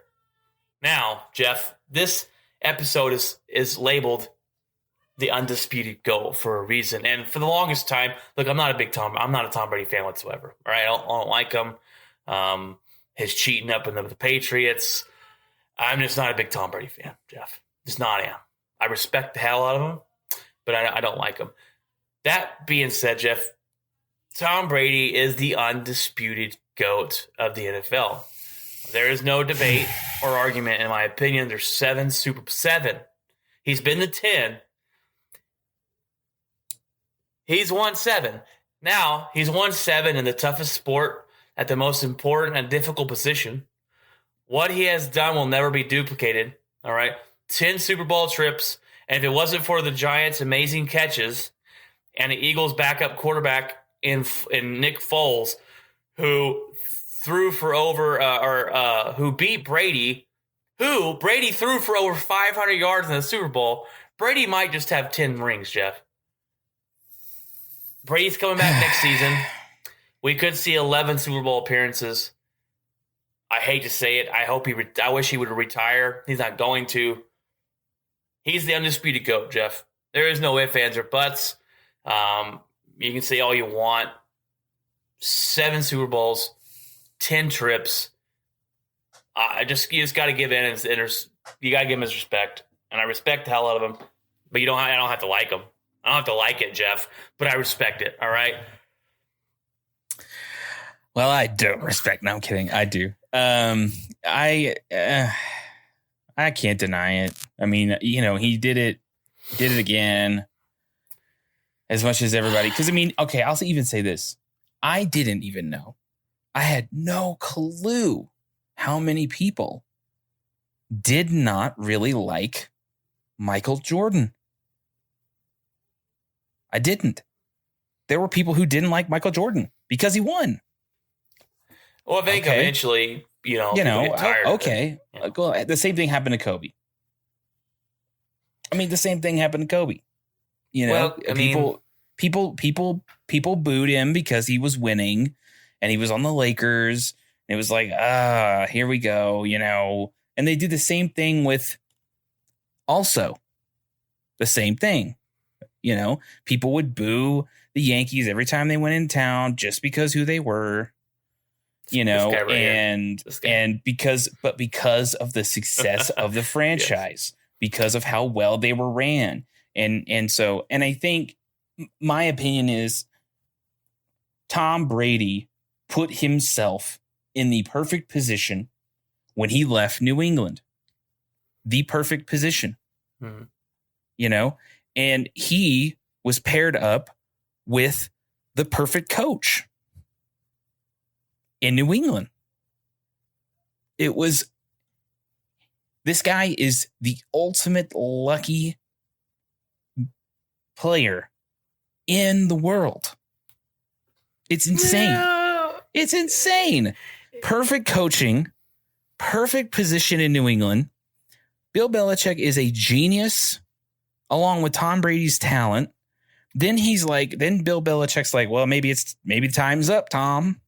Now, Jeff, this episode is labeled the Undisputed GOAT for a reason. And for the longest time, look, I'm not a Tom Brady fan whatsoever. All right, I don't like him. His cheating up in the Patriots. I'm just not a big Tom Brady fan, Jeff. Just not am. I respect the hell out of him, but I don't like him. That being said, Jeff, Tom Brady is the undisputed GOAT of the NFL. There is no debate or argument, in my opinion. There's 7 Super 7. He's been to 10. He's won 7. Now, he's won 7 in the toughest sport at the most important and difficult position. What he has done will never be duplicated. All right. 10 Super Bowl trips. And if it wasn't for the Giants' amazing catches and the Eagles' backup quarterback in Nick Foles, who threw for over, who beat Brady, Brady threw for over 500 yards in the Super Bowl, Brady might just have 10 rings, Jeff. Brady's coming back next season. We could see 11 Super Bowl appearances. I hate to say it. I wish he would retire. He's not going to. He's the undisputed GOAT, Jeff. There is no ifs, ands, or buts. You can say all you want. 7 Super Bowls, 10 trips. You just got to give in, and you got to give him his respect. And I respect the hell out of him. But I don't have to like him. I don't have to like it, Jeff. But I respect it. All right. Well, I don't respect. No, I'm kidding. I do. I can't deny it. I mean, he did it again as much as everybody. Because, I mean, okay, I'll even say this. I didn't even know. I had no clue how many people did not really like Michael Jordan. I didn't. There were people who didn't like Michael Jordan because he won. Well, I think eventually, people get tired okay. of it. Well, the same thing happened to Kobe. I mean, the same thing happened to Kobe. People booed him because he was winning and he was on the Lakers. And it was like, here we go, And they did the same thing with also the same thing. People would boo the Yankees every time they went in town just because who they were. Because of the success of the franchise, because of how well they were ran. And I think my opinion is Tom Brady put himself in the perfect position when he left New England. The perfect position, and he was paired up with the perfect coach in New England. This guy is the ultimate lucky player in the world. It's insane. Yeah. It's insane. Perfect coaching, perfect position in New England. Bill Belichick is a genius along with Tom Brady's talent. Then Bill Belichick's like, well, maybe time's up, Tom.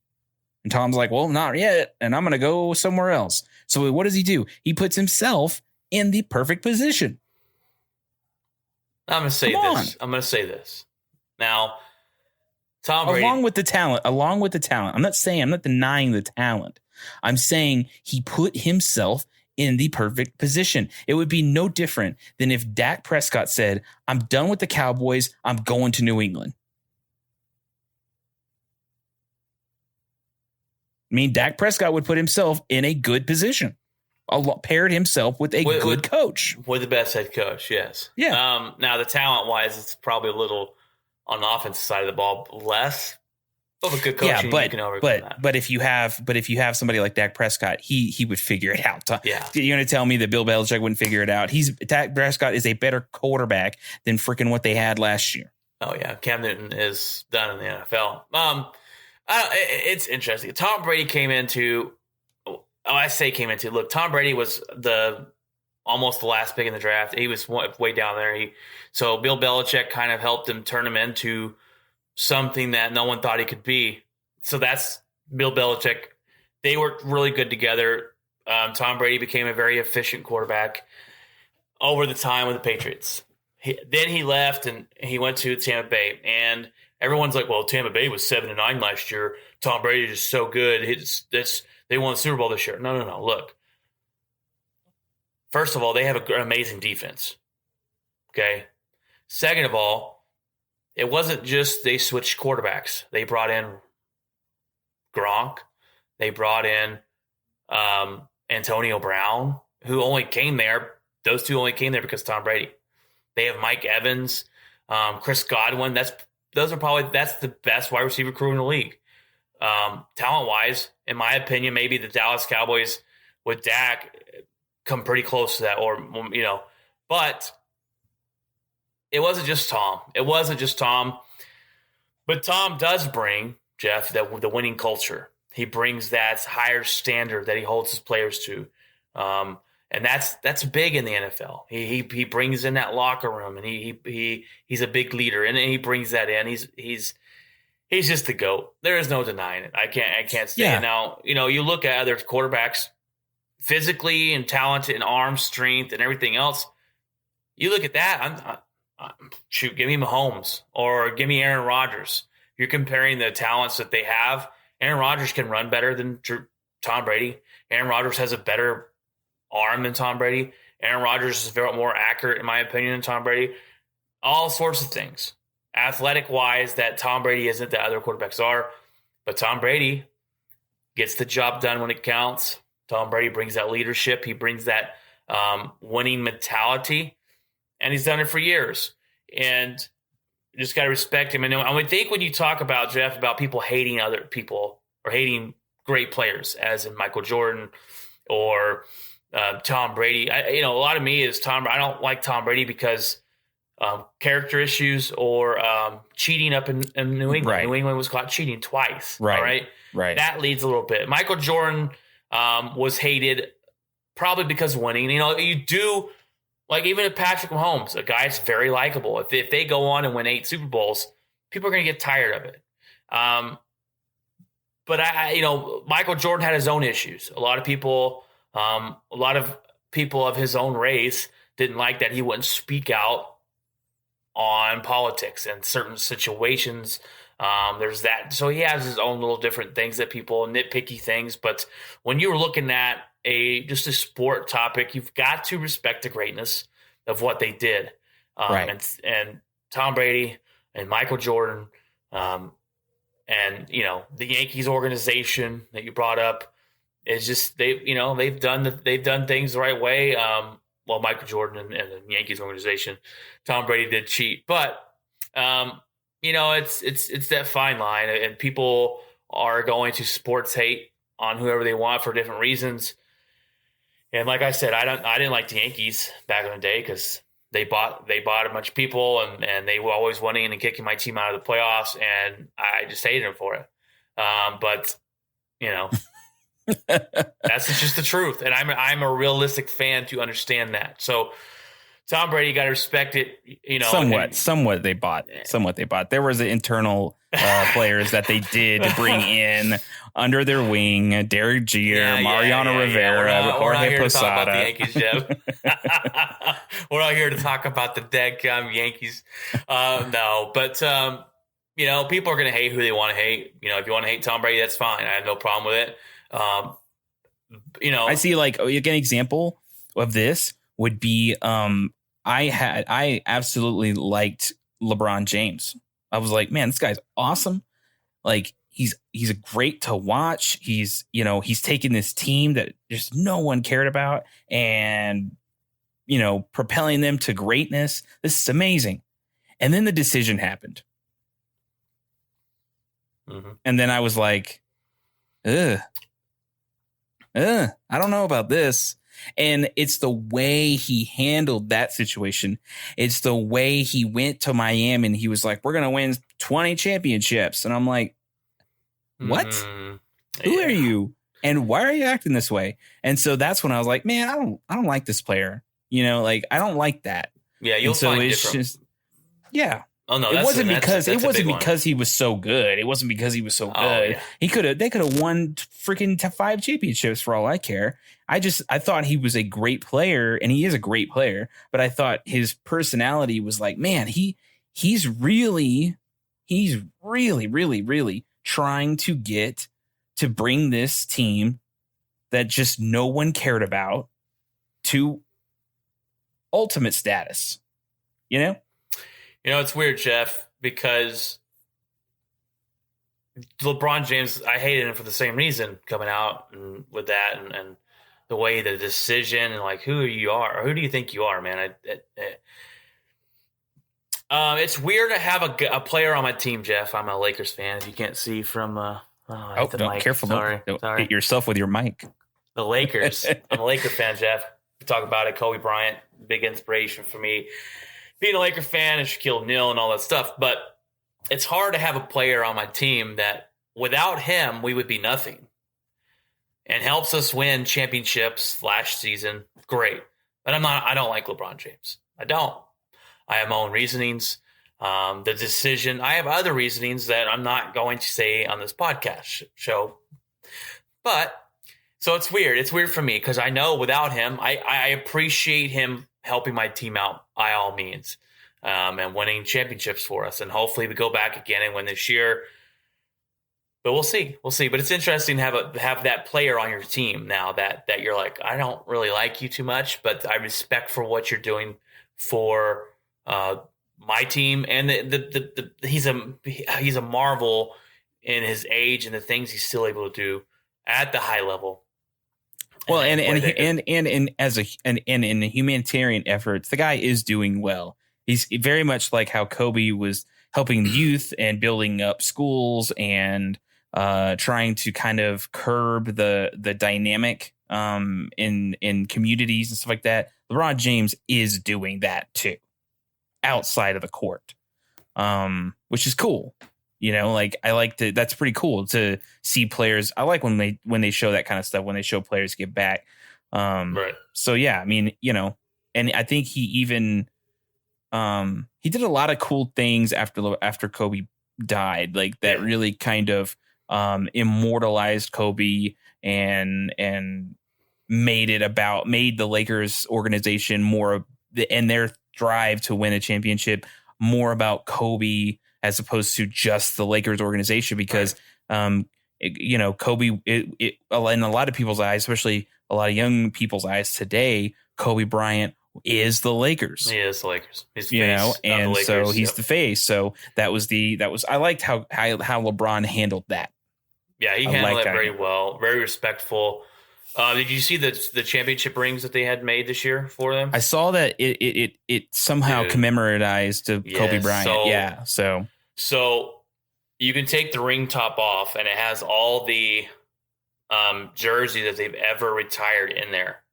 And Tom's like, well, not yet. And I'm going to go somewhere else. So what does he do? He puts himself in the perfect position. I'm going to say this. Now, Tom Brady. Along with the talent. I'm not denying the talent. I'm saying he put himself in the perfect position. It would be no different than if Dak Prescott said, I'm done with the Cowboys. I'm going to New England. I mean, Dak Prescott would put himself in a good position. Paired himself with a good coach. With the best head coach, yes. Yeah. Now, the talent-wise, it's probably a little on the offensive side of the ball less of a good coach. You can overcome that. But if you have somebody like Dak Prescott, he would figure it out. Yeah. You're going to tell me that Bill Belichick wouldn't figure it out? Dak Prescott is a better quarterback than freaking what they had last year. Oh, yeah. Cam Newton is done in the NFL. It's interesting. Tom Brady came into. Look, Tom Brady was almost the last pick in the draft. He was way down there. So Bill Belichick kind of helped him turn him into something that no one thought he could be. So that's Bill Belichick. They worked really good together. Tom Brady became a very efficient quarterback over the time with the Patriots. Then he left and he went to Tampa Bay. And everyone's like, well, Tampa Bay was 7-9 last year. Tom Brady is so good. They won the Super Bowl this year. No. Look, first of all, they have an amazing defense. Okay. Second of all, it wasn't just they switched quarterbacks. They brought in Gronk. They brought in Antonio Brown, who only came there. Those two only came there because of Tom Brady. They have Mike Evans, Chris Godwin. That's the best wide receiver crew in the league. Talent-wise, in my opinion, maybe the Dallas Cowboys with Dak come pretty close to that, but it wasn't just Tom. But Tom does bring, Jeff, the winning culture. He brings that higher standard that he holds his players to. And that's big in the NFL. He brings in that locker room, and he's a big leader, and he brings that in. He's just the GOAT. There is no denying it. I can't say it. Now, you look at other quarterbacks physically and talented and arm strength and everything else. You look at that, give me Mahomes or give me Aaron Rodgers. You're comparing the talents that they have. Aaron Rodgers can run better than Tom Brady. Aaron Rodgers has a better arm than Tom Brady. Aaron Rodgers is very more accurate, in my opinion, than Tom Brady. All sorts of things. Athletic-wise, that Tom Brady isn't that other quarterbacks are. But Tom Brady gets the job done when it counts. Tom Brady brings that leadership. He brings that winning mentality. And he's done it for years. And you just got to respect him. And I would think when you talk about, Jeff, about people hating other people or hating great players, as in Michael Jordan or Tom Brady, a lot of me is Tom. I don't like Tom Brady because character issues or cheating up in New England. Right. New England was caught cheating twice. Right. All right. Right. That leads a little bit. Michael Jordan was hated probably because of winning. You do, like, even if Patrick Mahomes, a guy that's very likable, if they go on and win 8 Super Bowls, people are going to get tired of it. But Michael Jordan had his own issues. A lot of people of his own race didn't like that he wouldn't speak out on politics and certain situations. There's that. So he has his own little different things that people nitpicky things. But when you're looking at just a sport topic, you've got to respect the greatness of what they did. Right. And Tom Brady and Michael Jordan, and the Yankees organization that you brought up is just they've done things the right way. Well, Michael Jordan and the Yankees organization, Tom Brady did cheat, but it's that fine line, and people are going to sports hate on whoever they want for different reasons. And like I said, I didn't like the Yankees back in the day because they bought a bunch of people and they were always winning and kicking my team out of the playoffs, and I just hated them for it. But that's just the truth, and I'm a realistic fan to understand that. So Tom Brady, got to respect it. Somewhat they bought. There was the internal players that they did bring in under their wing: Derek Jeter, Mariano Rivera, Jorge Posada. We're not here to talk about the dadgum Yankees. No, but people are going to hate who they want to hate. If you want to hate Tom Brady, that's fine. I have no problem with it. I see, like, an example of this would be I absolutely liked LeBron James. I was like, man, this guy's awesome. Like, he's a great to watch. He's taken this team that just no one cared about and, propelling them to greatness. This is amazing. And then the decision happened. Mm-hmm. And then I was like, I don't know about this. And it's the way he handled that situation. It's the way he went to Miami and he was like, we're going to win 20 championships. And I'm like, what? Who are you? And why are you acting this way? And so that's when I was like, man, I don't like this player. I don't like that. Yeah, you'll find different. Yeah. Oh no, it wasn't because he was so good. It wasn't because he was so good. Yeah. They could have won freaking 5 championships for all I care. I thought he was a great player, and he is a great player, but I thought his personality was like, man, he's really, really trying to bring this team that just no one cared about to ultimate status, It's weird, Jeff, because LeBron James, I hated him for the same reason coming out and with that and the way the decision and like who you are, or who do you think you are, man? It's weird to have a player on my team, Jeff. I'm a Lakers fan. If you can't see from, careful! Don't hit yourself with your mic. The Lakers. I'm a Laker fan, Jeff. We talk about it. Kobe Bryant, big inspiration for me. Being a Laker fan and Shaquille O'Neal and all that stuff, but it's hard to have a player on my team that without him we would be nothing, and helps us win championships last season. Great, but I don't like LeBron James. I don't. I have my own reasonings. The decision. I have other reasonings that I'm not going to say on this podcast show, but so it's weird. It's weird for me because I know without him, I appreciate him helping my team out by all means, and winning championships for us. And hopefully we go back again and win this year. But we'll see. But it's interesting to have that player on your team now that you're like, I don't really like you too much, but I respect for what you're doing for my team. And he's a marvel in his age and the things he's still able to do at the high level. Well, and in the humanitarian efforts, the guy is doing well. He's very much like how Kobe was helping the youth and building up schools and trying to kind of curb the dynamic in communities and stuff like that. LeBron James is doing that too, outside of the court, which is cool. I like to. That's pretty cool to see players. I like when they show that kind of stuff, when they show players give back. Right. So yeah, I mean, and I think he even he did a lot of cool things after Kobe died, like that really kind of immortalized Kobe and made the Lakers organization more and their drive to win a championship more about Kobe as opposed to just the Lakers organization, because, Kobe, in a lot of people's eyes, especially a lot of young people's eyes today, Kobe Bryant is the Lakers. He is the Lakers. He's the face, and the Lakers, so he's the face. So I liked how LeBron handled that. Yeah, he handled it very well, very respectful. Did you see the championship rings that they had made this year for them? I saw that it somehow commemoratized to Kobe Bryant. So you can take the ring top off, and it has all the jersey that they've ever retired in there,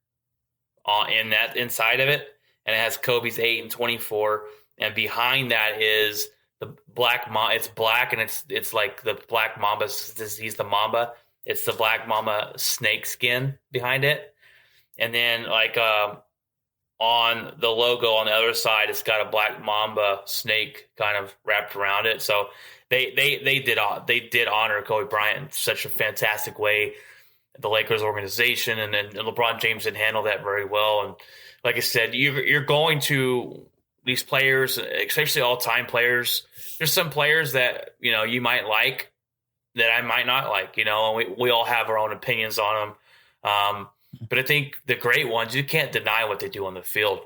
in that inside of it, and it has Kobe's 8 and 24, and behind that is the black mamba. It's black, and it's like the black mamba. He's the mamba. It's the black mamba snake skin behind it. And then on the logo on the other side, it's got a black mamba snake kind of wrapped around it. So they did honor Kobe Bryant in such a fantastic way. The Lakers organization and LeBron James did handle that very well. And like I said, you're going to these players, especially all-time players. There's some players that, you might like, that I might not like, and we all have our own opinions on them. But I think the great ones, you can't deny what they do on the field.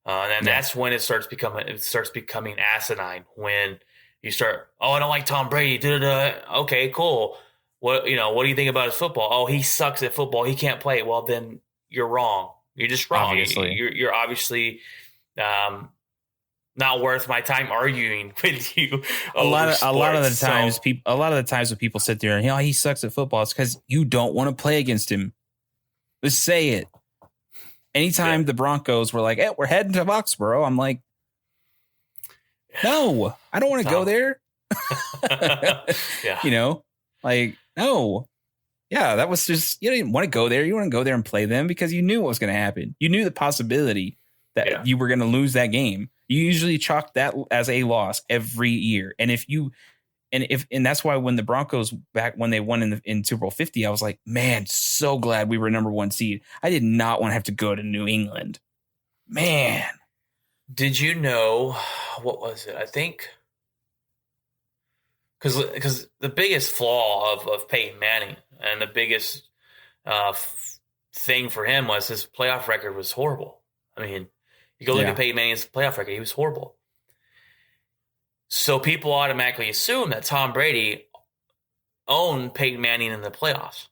And that's when it starts becoming asinine, when You start, oh, I don't like Tom Brady. Da-da-da. Okay, cool. What do you think about his football? Oh, he sucks at football. He can't play. Well, then you're wrong. You're just wrong. Obviously. You're obviously not worth my time arguing with you. A lot of the times when people sit there and he sucks at football, it's because you don't want to play against him. Just say it. Anytime the Broncos were like, hey, we're heading to Foxborough, I'm like, no, I don't want to go there. No. Yeah, that was just, you didn't want to go there. You want to go there and play them because you knew what was going to happen. You knew the possibility that you were going to lose that game. You usually chalk that as a loss every year. And that's why when the Broncos when they won in Super Bowl 50, I was like, man, so glad we were number 1 seed. I did not want to have to go to New England. Man. Did you know, what was it? I think, because the biggest flaw of Peyton Manning and the biggest thing for him was his playoff record was horrible. I mean, you go look at Peyton Manning's playoff record, he was horrible. So people automatically assume that Tom Brady owned Peyton Manning in the playoffs.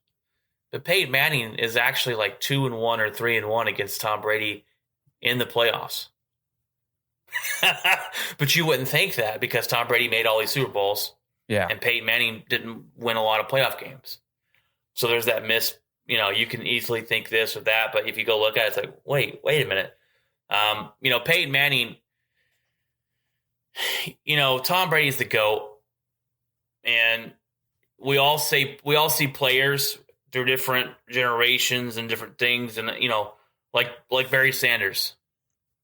But Peyton Manning is actually like 2-1 or 3-1 against Tom Brady in the playoffs. But you wouldn't think that because Tom Brady made all these Super Bowls. Yeah. And Peyton Manning didn't win a lot of playoff games. So there's that you can easily think this or that, but if you go look at it, it's like, wait a minute. Peyton Manning, Tom Brady's the GOAT. And we all see players through different generations and different things. And, like Barry Sanders.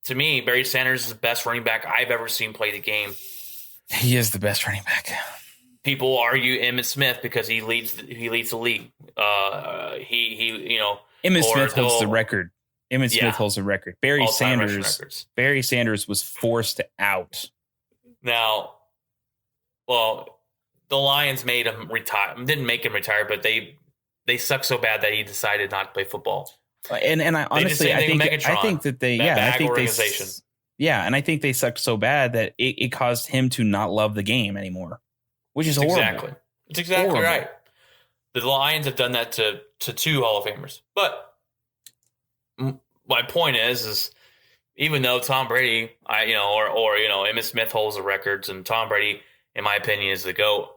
To me, Barry Sanders is the best running back I've ever seen play the game. He is the best running back. People argue Emmitt Smith because he leads the league. Emmitt Smith holds the record. Smith holds the record. Barry Sanders was forced out. Now, well, the Lions made him retire. Didn't make him retire, but they suck so bad that he decided not to play football. And I honestly, I think that and I think they sucked so bad that it caused him to not love the game anymore, which is horrible. Exactly. It's exactly horrible. Right. The Lions have done that to 2 Hall of Famers. But my point is even though Tom Brady, Emmitt Smith holds the records and Tom Brady, in my opinion, is the GOAT,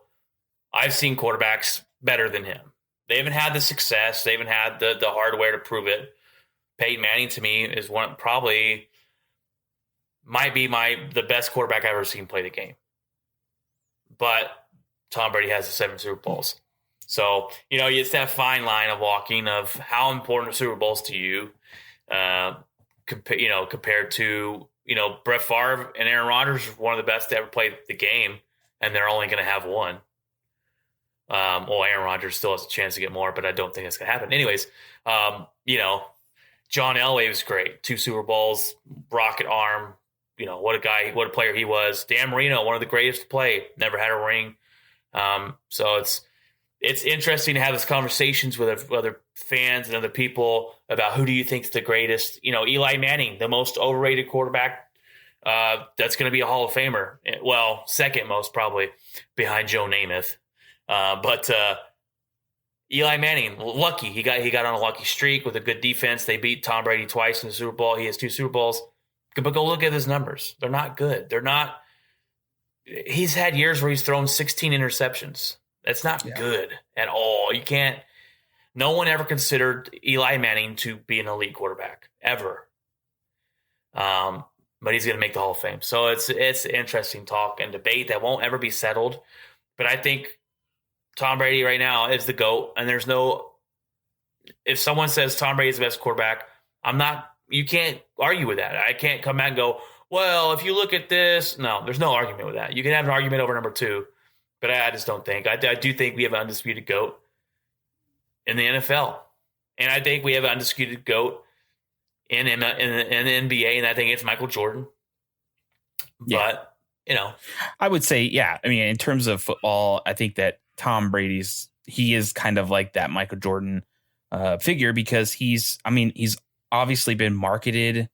I've seen quarterbacks better than him. They haven't had the success. They haven't had the hardware to prove it. Peyton Manning, to me, is might be the best quarterback I've ever seen play the game. But Tom Brady has the 7 Super Bowls. So, it's that fine line of walking of how important are Super Bowls to you, compared to, Brett Favre and Aaron Rodgers are one of the best to ever play the game, and they're only going to have 1. Aaron Rodgers still has a chance to get more, but I don't think it's going to happen. Anyways, John Elway was great. 2 Super Bowls, rocket arm. What a player he was. Dan Marino, one of the greatest to play, never had a ring. So it's interesting to have these conversations with other fans and other people about who do you think is the greatest. Eli Manning, the most overrated quarterback. That's going to be a Hall of Famer. Well, second most probably behind Joe Namath. But Eli Manning, lucky he got on a lucky streak with a good defense. They beat Tom Brady twice in the Super Bowl. He has 2 Super Bowls. But go look at his numbers. They're not good. They're not. He's had years where he's thrown 16 interceptions. That's not good at all. You can't. No one ever considered Eli Manning to be an elite quarterback ever. But he's going to make the Hall of Fame. So it's interesting talk and debate that won't ever be settled. But I think Tom Brady right now is the GOAT, and there's no. If someone says Tom Brady is the best quarterback, you can't argue with that. I can't come back and go, well, if you look at this, no, there's no argument with that. You can have an argument over number 2, but I just don't think. I do think we have an undisputed GOAT in the NFL, and I think we have an undisputed GOAT in the NBA, and I think it's Michael Jordan. But I would say, in terms of football, I think that Tom Brady's he is kind of like that Michael Jordan figure because he's obviously been marketed.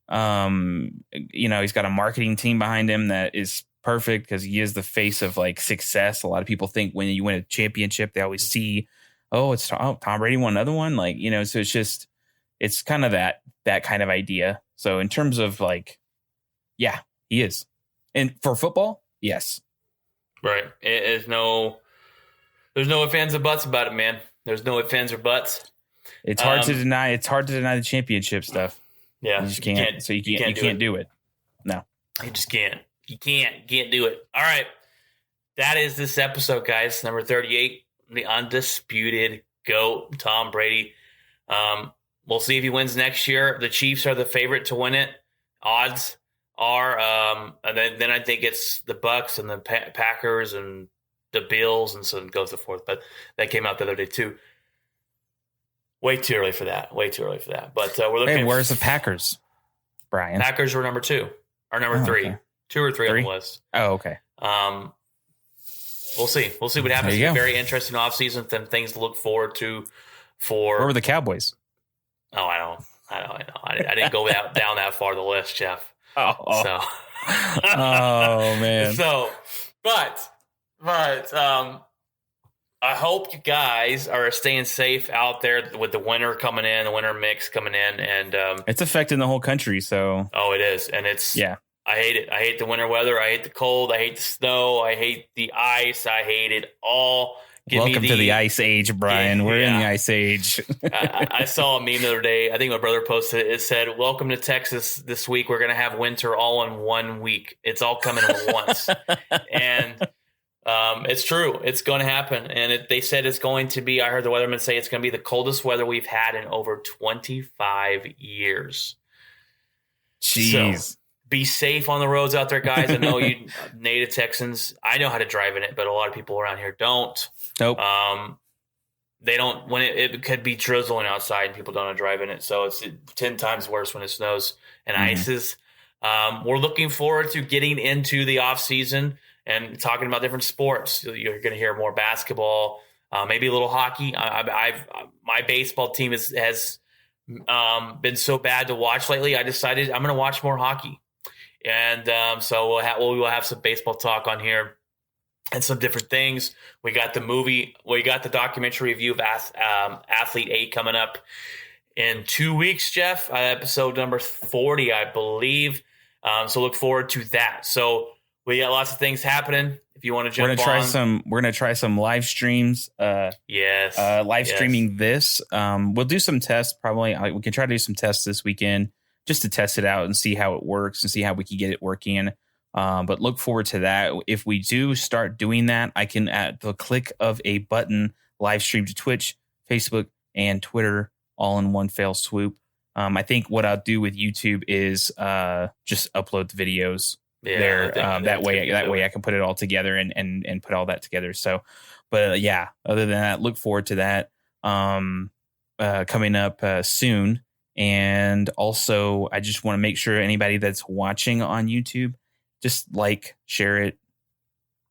He's got a marketing team behind him that is perfect because he is the face of like success. A lot of people think when you win a championship, they always see, oh, it's Tom Brady won another one. Like, you know, so it's kind of that kind of idea. So in terms of like, yeah, he is. And for football, yes. Right. There's no ifs, ands, or buts about it, man. There's no ifs, ands, or buts. It's hard to deny. It's hard to deny the championship stuff. Yeah. You just can't. So you can't do it. No. You just can't. You can't do it. All right. That is this episode, guys. Number 38, the undisputed GOAT, Tom Brady. We'll see if he wins next year. The Chiefs are the favorite to win it. Odds are, and then I think it's the Bucks and the Packers and the Bills, and so it goes to forth. But that came out the other day too. Way too early for that. But we're looking. Hey, where's the Packers, Brian? Packers were number 2 or number 3, okay. 2 or 3 on the list. Oh, okay. We'll see. We'll see what happens. It's a very interesting offseason. Then things to look forward to. Where were the Cowboys? Oh, I know. I didn't go down that far the list, Jeff. Oh. So. Oh man. So, but I hope you guys are staying safe out there with the winter coming in, the winter mix coming in, and it's affecting the whole country. So. Oh, it is, and it's I hate it. I hate the winter weather. I hate the cold. I hate the snow. I hate the ice. I hate it all. Welcome to the ice age, Brian. We're in the ice age. I saw a meme the other day. I think my brother posted it. It said, "Welcome to Texas this week. We're going to have winter all in 1 week. It's all coming at once." And it's true. It's going to happen. And they said it's going to be, I heard the weatherman say it's going to be the coldest weather we've had in over 25 years. Jeez. So, be safe on the roads out there, guys. I know you native Texans, I know how to drive in it, but a lot of people around here don't. Nope. They don't, when it could be drizzling outside and people don't know how to drive in it. So it's 10 times worse when it snows and ices. We're looking forward to getting into the off season and talking about different sports. You're going to hear more basketball, maybe a little hockey. My baseball team has been so bad to watch lately. I decided I'm going to watch more hockey. And so we'll have some baseball talk on here and some different things. We got the documentary review of Athlete 8 coming up in 2 weeks, Jeff. Episode number 40, I believe. So look forward to that. So we got lots of things happening. If you want to jump we're gonna try some live streams. Streaming this. We'll do some tests. Probably we can try to do some tests this weekend just to test it out and see how it works and see how we can get it working. But look forward to that. If we do start doing that, I can, at the click of a button, live stream to Twitch, Facebook, and Twitter all in one fell swoop. I think what I'll do with YouTube is just upload the videos there. That way I can put it all together and put all that together. So, but other than that, look forward to that coming up soon. And also, I just want to make sure anybody that's watching on YouTube, just like, share it,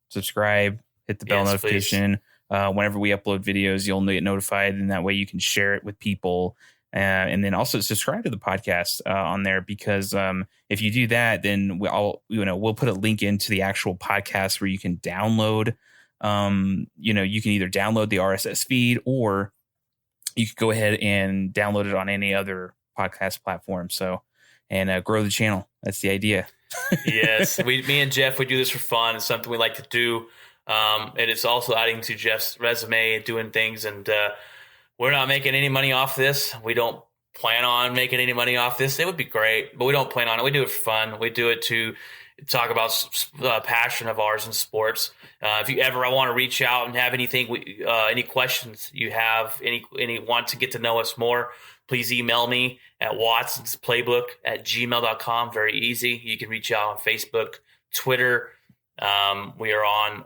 subscribe, hit the bell notification. Whenever we upload videos, you'll get notified, and that way you can share it with people. And then also subscribe to the podcast on there, because if you do that, then we'll put a link into the actual podcast where you can download. You can either download the RSS feed, or you could go ahead and download it on any other podcast platform. So, and grow the channel. That's the idea. Yes, me and Jeff, we do this for fun. It's something we like to do. And it's also adding to Jeff's resume and doing things. And we're not making any money off this. We don't plan on making any money off this. It would be great, but we don't plan on it. We do it for fun. We do it to talk about passion of ours in sports. If you ever want to reach out and have anything, any questions you have, any want to get to know us more, please email me at watsonsplaybook@gmail.com. Very easy. You can reach out on Facebook, Twitter. We are on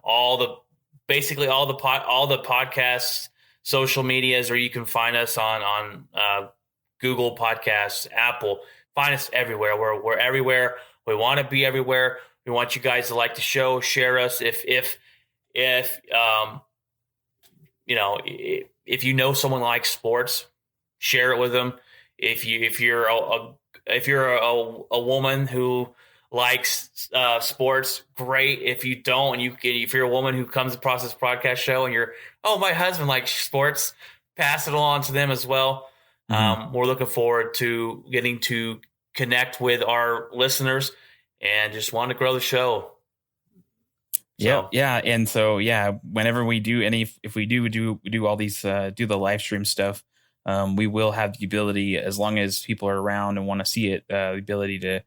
basically all the podcasts, social medias, or you can find us on Google Podcasts, Apple. Find us everywhere. We're everywhere. We want to be everywhere. We want you guys to like the show, share us. If you know someone likes sports, share it with them. If you're a woman who likes sports, great. If you don't, and if you're a woman who comes across this podcast show and you're, oh, my husband likes sports, pass it along to them as well. We're looking forward to getting to connect with our listeners and just want to grow the show. Yeah. And so, whenever we do if we do all these, do the live stream stuff, we will have the ability, as long as people are around and want to see it, the ability to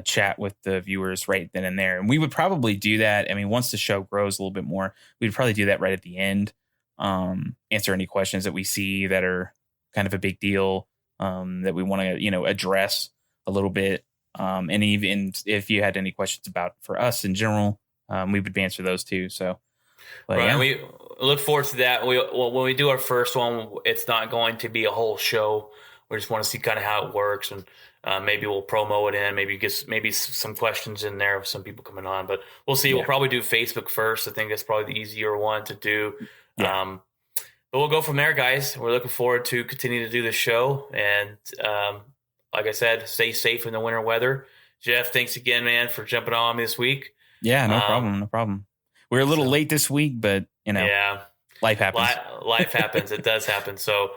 chat with the viewers right then and there. And we would probably do that. I mean, once the show grows a little bit more, we'd probably do that right at the end. Answer any questions that we see that are kind of a big deal, that we want to, address a little bit. And even if you had any questions for us in general, we would answer those too. So, right. Yeah. We look forward to that. When we do our first one, it's not going to be a whole show. We just want to see kind of how it works, and maybe we'll promo it in. Maybe some questions in there of some people coming on, but we'll see. Yeah. We'll probably do Facebook first. I think that's probably the easier one to do. Yeah. But we'll go from there, guys. We're looking forward to continuing to do the show, and like I said, stay safe in the winter weather. Jeff, thanks again, man, for jumping on me this week. Yeah, no problem. We're a little late this week, but yeah, life happens. Life happens. It does happen. So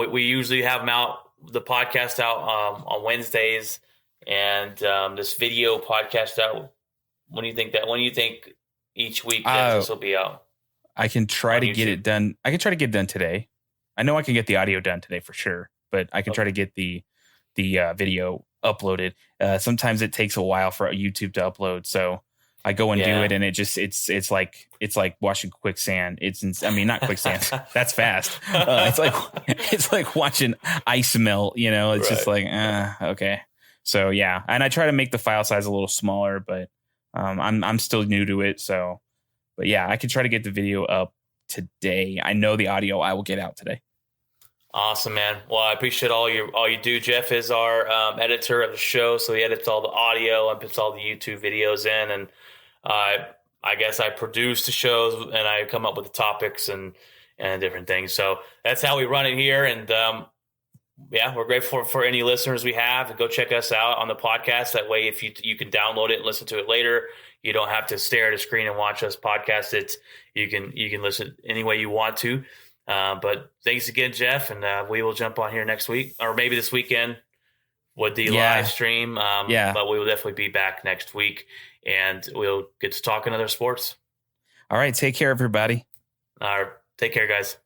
we usually have them out, the podcast out on Wednesdays, and this video podcast out. When do you think each week this will be out? I can try to get it done. I can try to get it done today. I know I can get the audio done today for sure, but I can try to get the video uploaded. Sometimes it takes a while for YouTube to upload, so I go and do it, and it's like washing quicksand. Not quicksand. That's fast. It's like watching ice melt. It's just like okay. So yeah, and I try to make the file size a little smaller, but I'm still new to it. So, but yeah, I can try to get the video up today. I know the audio I will get out today. Awesome, man. Well, I appreciate all you do. Jeff is our editor of the show, so he edits all the audio and puts all the YouTube videos in, and I guess I produce the shows and I come up with the topics and different things. So that's how we run it here. And we're grateful for any listeners we have. Go check us out on the podcast. That way, if you can download it and listen to it later, you don't have to stare at a screen and watch us podcast it. You can listen any way you want to. But thanks again, Jeff, and we will jump on here next week or maybe this weekend with the live stream. But we will definitely be back next week, and we'll get to talk another sports. All right. Take care, everybody. Take care, guys.